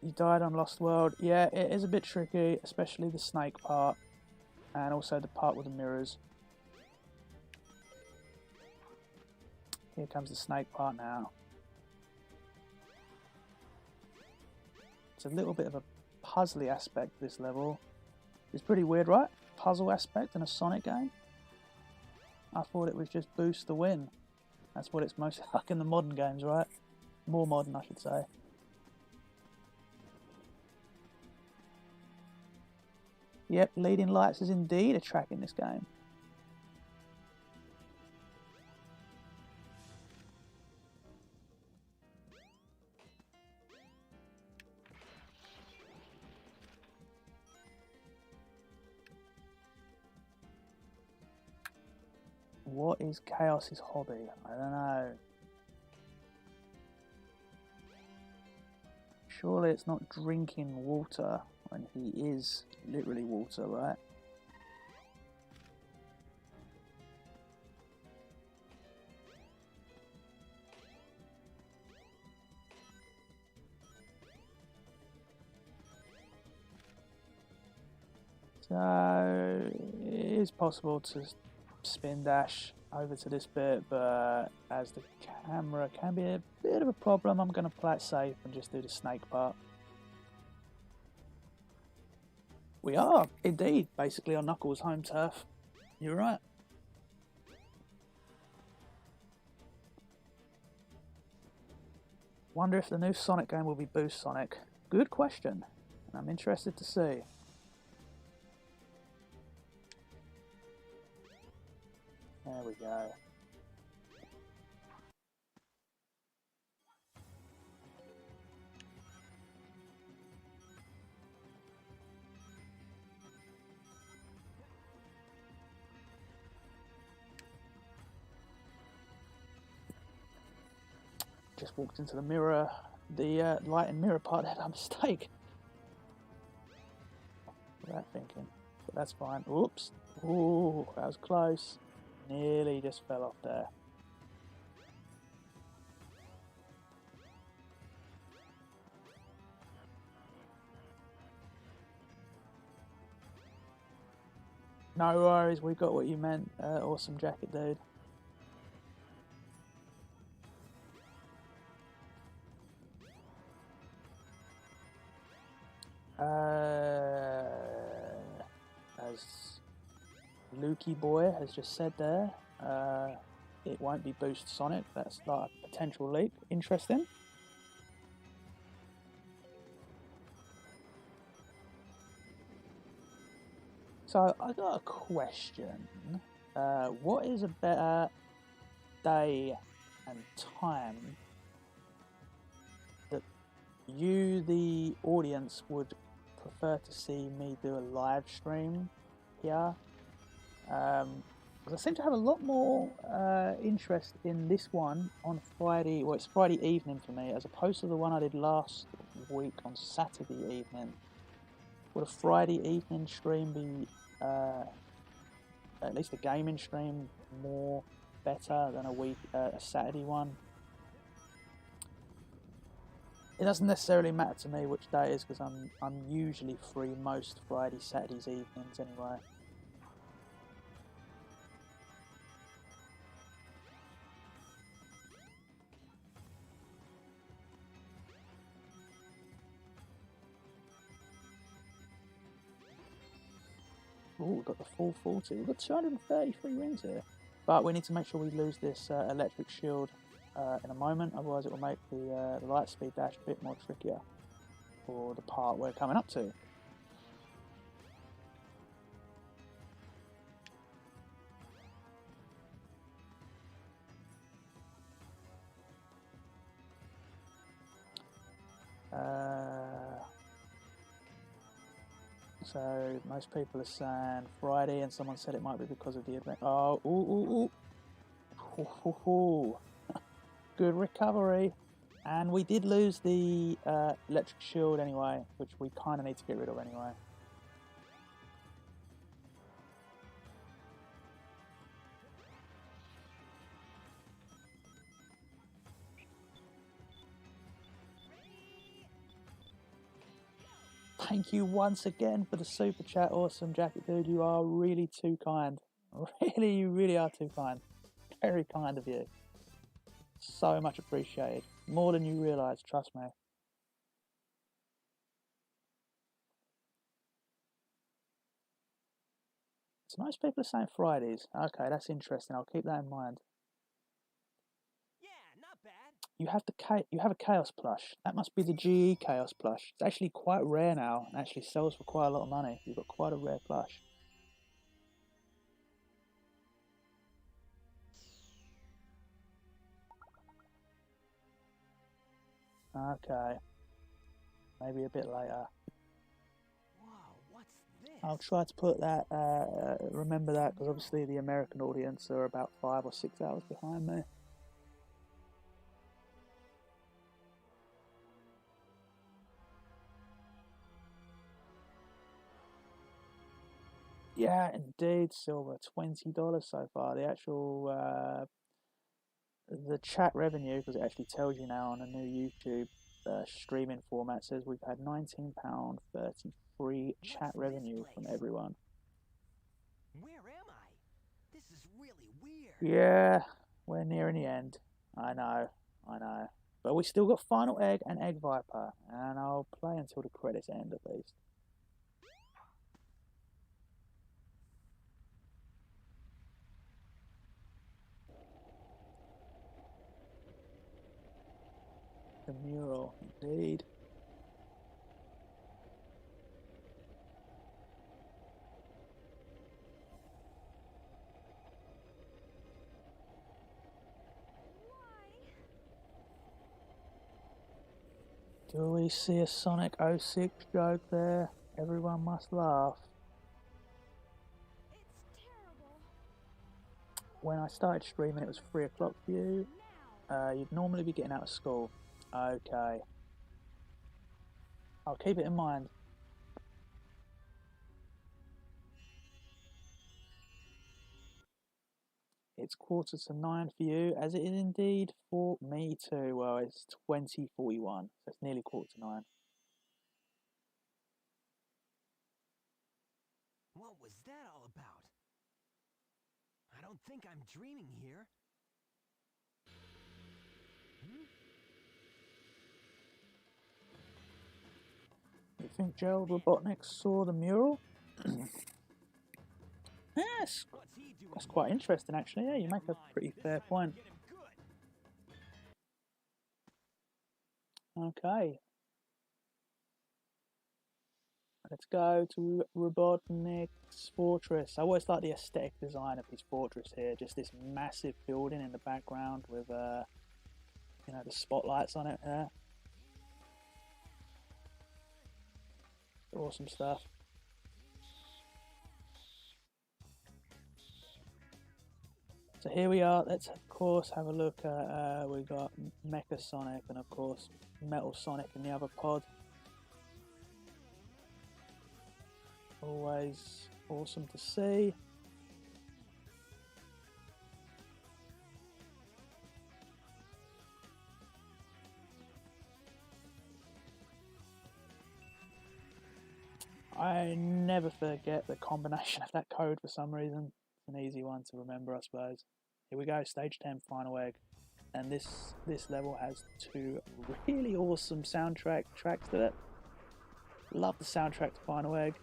You died on Lost World. Yeah, it is a bit tricky, especially the snake part, and also the part with the mirrors. Here comes the snake part now. It's a little bit of a puzzly aspect to this level. It's pretty weird, right? Puzzle aspect in a Sonic game. I thought it was just boost the win. That's what it's mostly like in the modern games, right? More modern, I should say. Yep, leading lights is indeed a track in this game. What is Chaos's hobby? I don't know. Surely it's not drinking water when he is literally water, right? So it is possible to spin dash over to this bit, but as the camera can be a bit of a problem, I'm going to play it safe and just do the snake part. We are indeed basically on Knuckles' home turf. You're right. Wonder if the new Sonic game will be Boost Sonic. Good question. I'm interested to see. There we go. Just walked into the mirror, the light and mirror part had a mistake. Without thinking, but that's fine. Oops. Ooh, that was close. Nearly just fell off there. No worries, we got what you meant. Awesome jacket, dude. As Lukey Boy has just said there, it won't be Boost Sonic. That's like a potential leak. Interesting. So I got a question. What is a better day and time that you, the audience, would prefer to see me do a live stream here? Because I seem to have a lot more interest in this one on Friday. Well, it's Friday evening for me, as opposed to the one I did last week on Saturday evening. Would a Friday evening stream be, at least a gaming stream, more better than a Saturday one? It doesn't necessarily matter to me which day it is, because I'm usually free most Friday, Saturdays evenings anyway. Ooh, we've got the full 40. We've got 233 rings here. But we need to make sure we lose this electric shield in a moment, otherwise it will make the light speed dash a bit more trickier for the part we're coming up to. So most people are saying Friday, and someone said it might be because of the event. Oh, ooh. Good recovery. And we did lose the electric shield anyway, which we kind of need to get rid of anyway. Thank you once again for the super chat, awesome jacket dude. You are really too kind. Really, you really are too kind. Very kind of you. So much appreciated. More than you realise, trust me. So most people are saying Fridays. Okay, that's interesting. I'll keep that in mind. Yeah, not bad. You have a Chaos plush. That must be the GE Chaos plush. It's actually quite rare now and actually sells for quite a lot of money. You've got quite a rare plush. Okay. Maybe a bit later. Whoa, what's this? I'll try to put that, remember that, because obviously the American audience are about 5 or 6 hours behind me. Yeah, indeed, Silver, $20 so far. The actual, the chat revenue, because it actually tells you now on a new YouTube streaming format, says we've had £19.33 chat revenue from everyone. Where am I? This is really weird. Yeah, we're nearing the end. I know. But we still got Final Egg and Egg Viper, and I'll play until the credits end at least. The mural, indeed. Do we see a Sonic 06 joke there? Everyone must laugh. It's terrible. When I started streaming, it was 3 o'clock for you. You'd normally be getting out of school. Okay. I'll keep it in mind. It's 8:45 for you, as it is indeed for me too. Well, it's 20:41, so it's nearly 9:15. What was that all about? I don't think I'm dreaming here. You think Gerald Robotnik saw the mural? Yes, What's he doing? that's quite interesting actually. Yeah, you make a pretty fair point. Get him good. Okay. Let's go to Robotnik's fortress. I always like the aesthetic design of his fortress here. Just this massive building in the background with, you know, the spotlights on it here. Awesome stuff. So here we are. Let's of course have a look at. We got Mecha Sonic and of course Metal Sonic in the other pod. Always awesome to see. I never forget the combination of that code for some reason. It's an easy one to remember, I suppose. Here we go, stage 10, Final Egg. And this level has 2 really awesome soundtrack tracks to it. Love the soundtrack to Final Egg.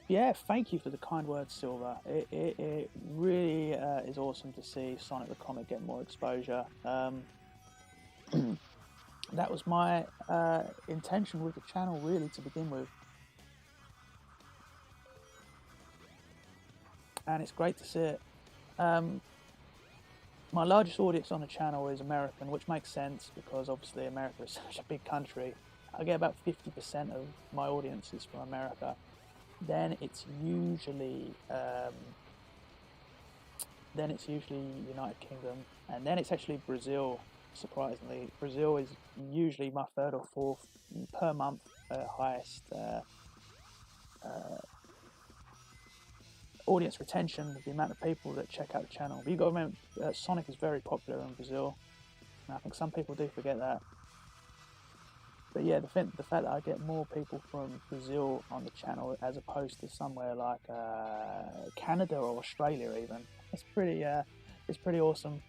Yeah, thank you for the kind words, Silver. It really is awesome to see Sonic the Comic get more exposure. That was my intention with the channel, really, to begin with. And it's great to see it. My largest audience on the channel is American, which makes sense because obviously America is such a big country. I get about 50% of my audience is from America. Then it's usually United Kingdom, and then it's actually Brazil. Surprisingly, Brazil is usually my 3rd or 4th per month highest audience retention with the amount of people that check out the channel. But you've got to remember, Sonic is very popular in Brazil, and I think some people do forget that. But yeah, the fact that I get more people from Brazil on the channel as opposed to somewhere like Canada or Australia even, it's pretty awesome.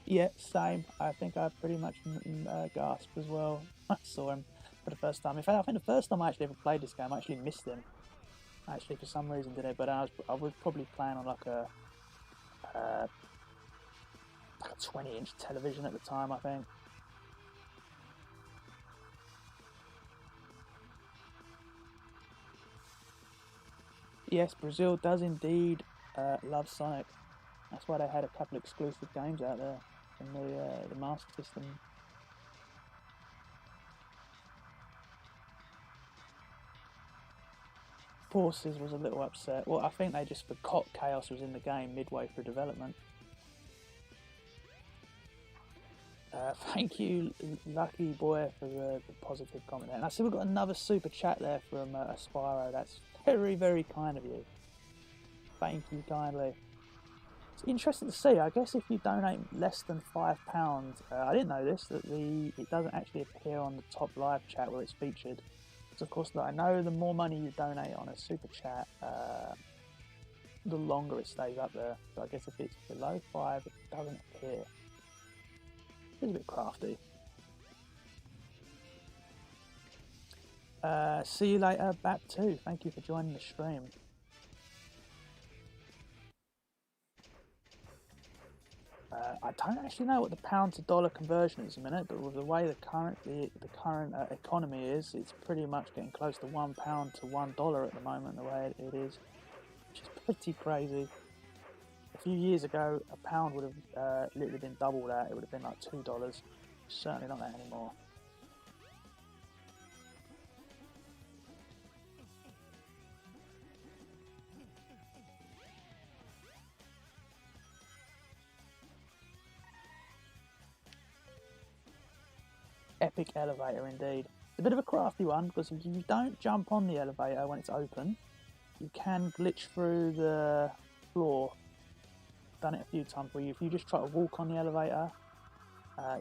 Yeah, same. I think I pretty much gasped as well. I saw him for the first time. In fact, I think the first time I actually ever played this game, I actually missed him. Actually, for some reason today, but I was probably playing on like a 20-inch television at the time, I think. Yes, Brazil does indeed love Sonic. That's why they had a couple exclusive games out there in the Master System. Forces was a little upset. Well, I think they just forgot Chaos was in the game midway through development. Thank you, Lucky Boy, for the positive comment there. And I see we've got another super chat there from Aspiro. That's very, very kind of you. Thank you kindly. It's interesting to see. I guess if you donate less than £5, I didn't know this, that it doesn't actually appear on the top live chat where it's featured. So of course, I know the more money you donate on a super chat, the longer it stays up there. So I guess if it's below 5, it doesn't appear. It's a bit crafty. See you later, Bat2. Thank you for joining the stream. I don't actually know what the pound to dollar conversion is a minute, but with the way the current economy is, it's pretty much getting close to £1 to $1 at the moment. The way it is, which is pretty crazy. A few years ago, a pound would have literally been double that. It would have been like $2. Certainly not that anymore. Epic elevator indeed. It's a bit of a crafty one because if you don't jump on the elevator when it's open, you can glitch through the floor. Done it a few times where if you just try to walk on the elevator,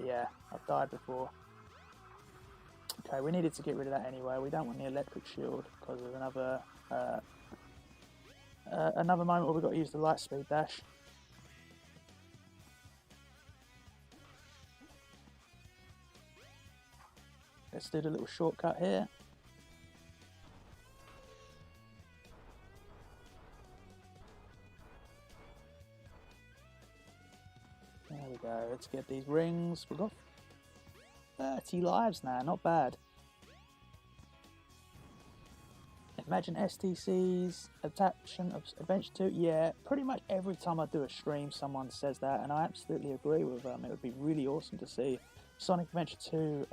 yeah, I've died before. Okay, we needed to get rid of that anyway. We don't want the electric shield because of another moment where we've got to use the light speed dash. Let's do the little shortcut here. There we go, let's get these rings. We've got 30 lives now, not bad. Imagine STC's adaptation of Adventure 2. Yeah, pretty much every time I do a stream someone says that, and I absolutely agree with them. It would be really awesome to see Sonic Adventure 2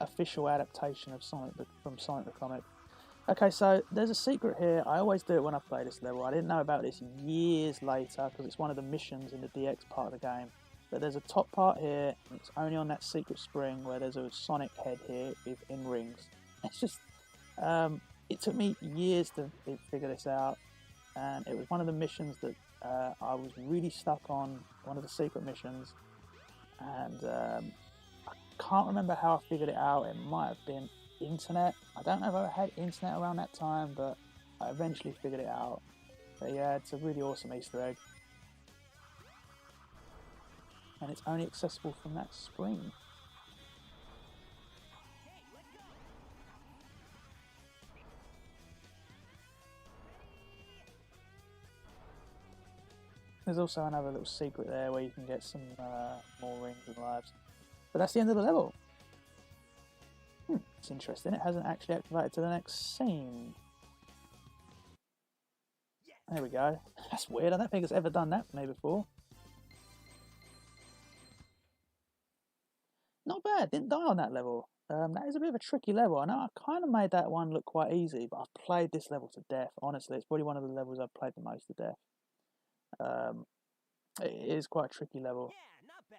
official adaptation of from Sonic the Comic. Okay, so there's a secret here. I always do it when I play this level. I didn't know about this years later because it's one of the missions in the DX part of the game. But there's a top part here, and it's only on that secret spring where there's a Sonic head here in rings. It's just, it took me years to figure this out, and it was one of the missions that I was really stuck on, one of the secret missions, and I can't remember how I figured it out. It might have been internet. I don't know if I had internet around that time, but I eventually figured it out. But yeah, it's a really awesome Easter egg. And it's only accessible from that spring. There's also another little secret there where you can get some more rings and lives. But that's the end of the level. It's interesting, it hasn't actually activated to the next scene. There we go. That's weird, I don't think it's ever done that for me before. Not bad, didn't die on that level. That is a bit of a tricky level. I know I kind of made that one look quite easy, but I've played this level to death. Honestly, it's probably one of the levels I've played the most to death. It is quite a tricky level. Yeah, not bad.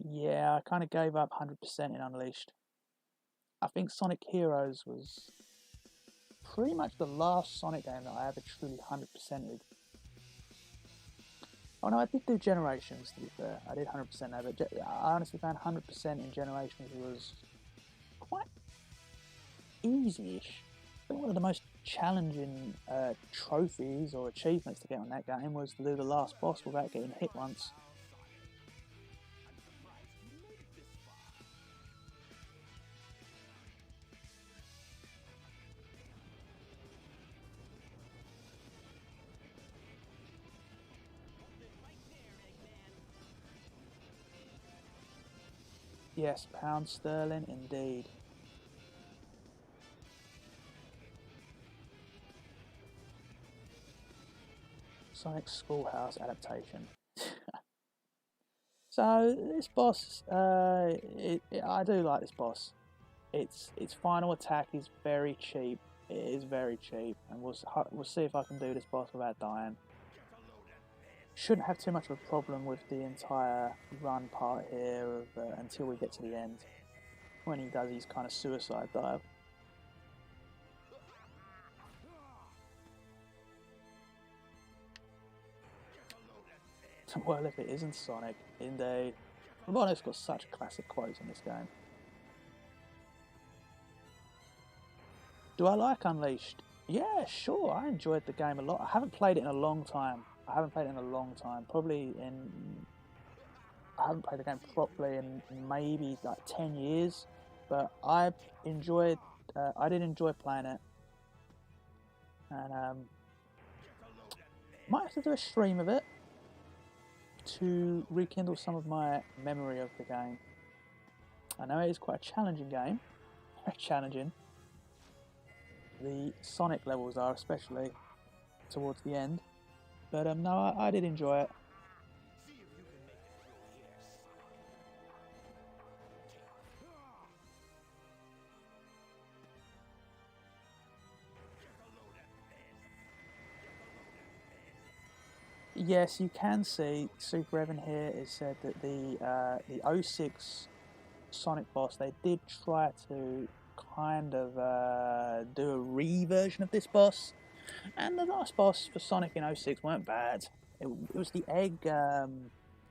Yeah, I kind of gave up 100% in Unleashed. I think Sonic Heroes was pretty much the last Sonic game that I ever truly 100%ed. Oh no, I did do Generations, to be fair. I did 100% there, but I honestly found 100% in Generations was quite easy-ish. I think one of the most challenging trophies or achievements to get on that game was to do the last boss without getting hit once. Yes, pound sterling indeed. Sonic Schoolhouse adaptation. So this boss, I do like this boss. Its final attack is very cheap. It is very cheap, and we'll see if I can do this boss without dying. Shouldn't have too much of a problem with the entire run part here until we get to the end, when he does his kind of suicide dive. Well, if it isn't Sonic, indeed. Robotnik's got such classic quotes in this game. Do I like Unleashed? Yeah, sure. I enjoyed the game a lot. I haven't played it in a long time. I haven't played the game properly in maybe like 10 years. But I did enjoy playing it. And might have to do a stream of it to rekindle some of my memory of the game. I know it is quite a challenging game. Very challenging. The Sonic levels are, especially towards the end. But no, I did enjoy it. Yes, you can see Super Evan here has said that the 06 Sonic boss, they did try to kind of do a re-version of this boss, and the last boss for Sonic in 06 weren't bad. It was the egg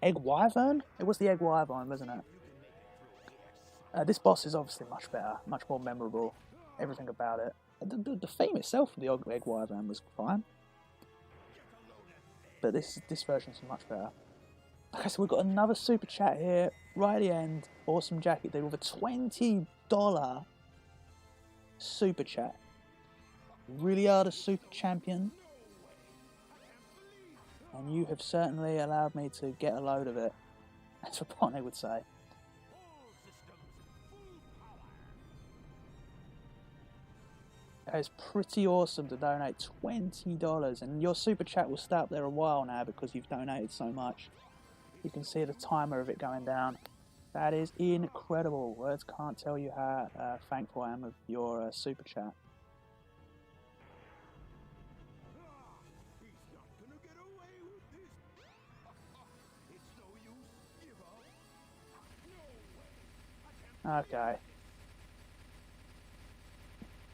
wyvern. It was the egg wyvern, wasn't it? This boss is obviously much better, much more memorable. Everything about it. The theme itself for the egg wyvern was fine, but this version's much better. Okay, so we've got another super chat here right at the end. Awesome Jacket Dude with a $20 super chat. Really are the super champion, and you have certainly allowed me to get a load of it. That's what Bonnie would say. It's pretty awesome to donate $20, and your super chat will stay up there a while now because you've donated so much. You can see the timer of it going down. That is incredible. Words can't tell you how thankful I am of your super chat. Okay.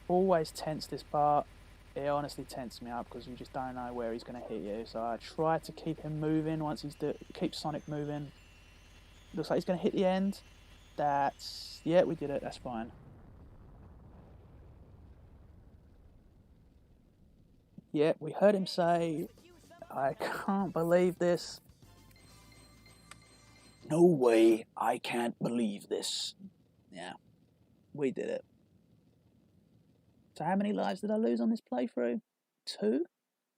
Always tense this part. It honestly tenses me up because you just don't know where he's going to hit you. So I try to keep him moving once keep Sonic moving. Looks like he's going to hit the end. Yeah, we did it. That's fine. Yeah, we heard him say, "I can't believe this." No way, I can't believe this. Yeah, we did it. So how many lives did I lose on this playthrough? 2?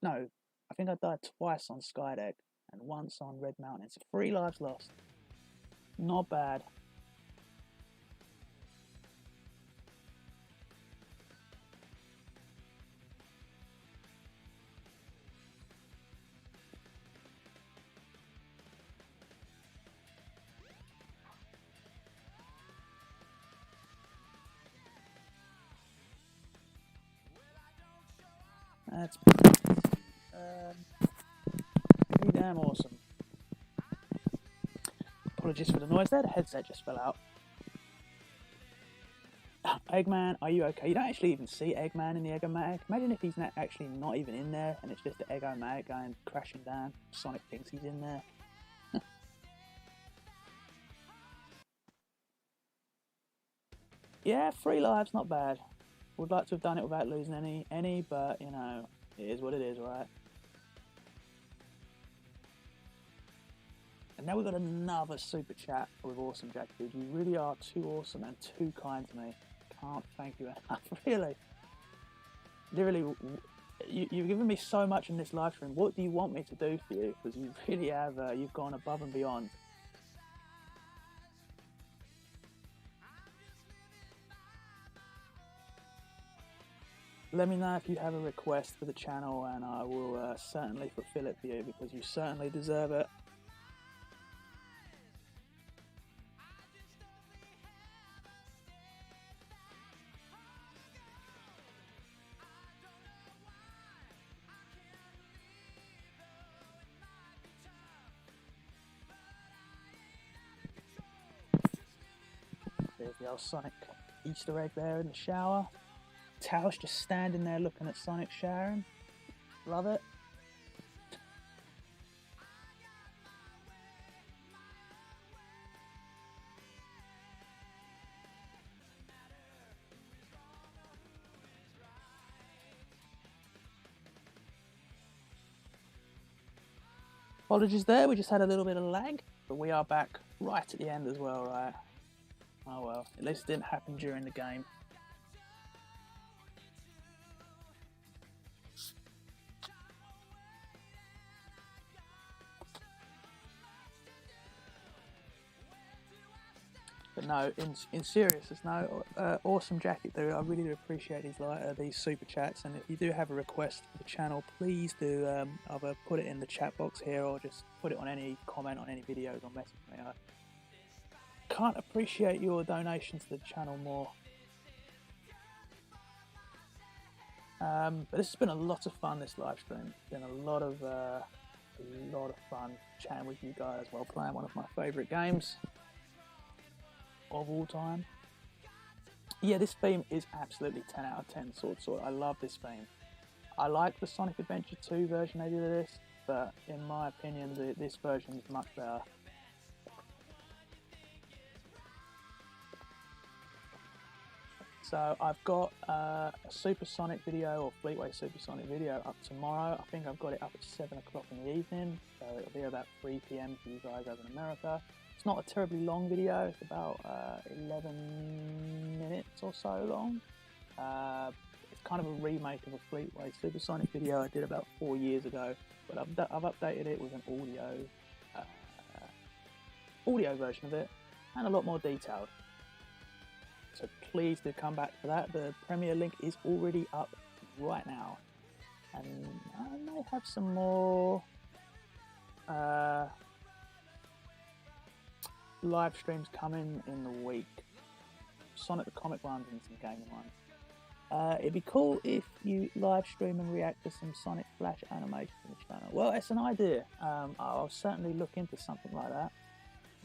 No, I think I died twice on Skydeck and once on Red Mountain. So 3 lives lost. Not bad. That's pretty damn awesome. Apologies for the noise there, the headset just fell out. Eggman, are you okay? You don't actually even see Eggman in the Egg-O-Matic. Imagine if he's actually not even in there and it's just the Egg-O-Matic going crashing down. Sonic thinks he's in there. Yeah, 3 lives, not bad. Would like to have done it without losing any, but you know, it is what it is, right? And now we've got another super chat with Awesome Jack Dude. You really are too awesome and too kind to me. Can't thank you enough, really. Literally, you've given me so much in this live stream. What do you want me to do for you? Because you really have, you've gone above and beyond. let me know if you have a request for the channel, and I will certainly fulfill it for you, because you certainly deserve it. There's the old Sonic Easter egg there in the shower. Taos just standing there looking at Sonic showering. Love it. Apologies there, we just had a little bit of lag, but we are back right at the end as well, right? Oh well, at least it didn't happen during the game. But no, in seriousness, no, awesome jacket dude. I really do appreciate these super chats, and if you do have a request for the channel, please do either put it in the chat box here or just put it on any comment on any videos or message me. I can't appreciate your donations to the channel more. But this has been a lot of fun, this live stream. It's been a lot of fun chatting with you guys while playing one of my favourite games of all time. Yeah, this theme is absolutely 10 out of 10 Sword. I love this theme. I like the Sonic Adventure 2 version they did of this, but in my opinion this version is much better. So I've got a Supersonic video, or Fleetway Supersonic video, up tomorrow. I think I've got it up at 7 o'clock in the evening, so it'll be about 3 PM for you guys over in America. It's not a terribly long video, it's about 11 minutes or so long. It's kind of a remake of a Fleetway Supersonic video I did about 4 years ago, but I've updated it with an audio version of it, and a lot more detailed. So please do come back for that. The premiere link is already up right now, and I may have some more live streams coming in the week. Sonic the Comic ones and some gaming ones. It'd be cool if you live stream and react to some Sonic Flash animation on the channel. Well, it's an idea. I'll certainly look into something like that.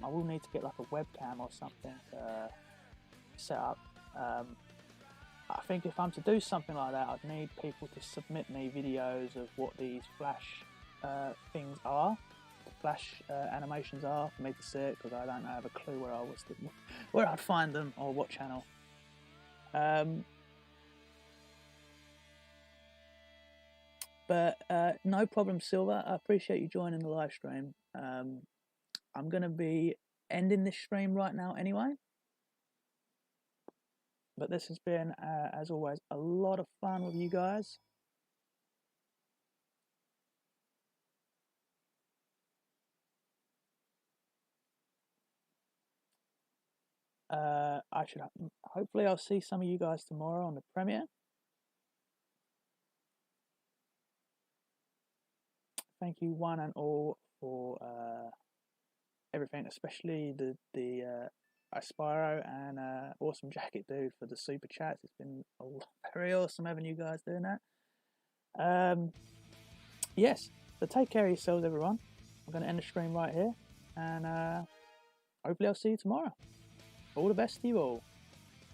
I will need to get like a webcam or something set up. I think if I'm to do something like that, I'd need people to submit me videos of what these Flash things are, Flash animations are, for me to see it, because I don't have a clue where I'd find them or what channel. But no problem, Silver. I appreciate you joining the live stream. I'm going to be ending this stream right now anyway. But this has been, as always, a lot of fun with you guys. Hopefully I'll see some of you guys tomorrow on the premiere. Thank you one and all for everything, especially the Aspiro and Awesome Jacket Dude for the super chats. It's been very awesome having you guys doing that. Yes, so take care of yourselves, everyone. I'm going to end the stream right here, and hopefully I'll see you tomorrow. All the best to you all.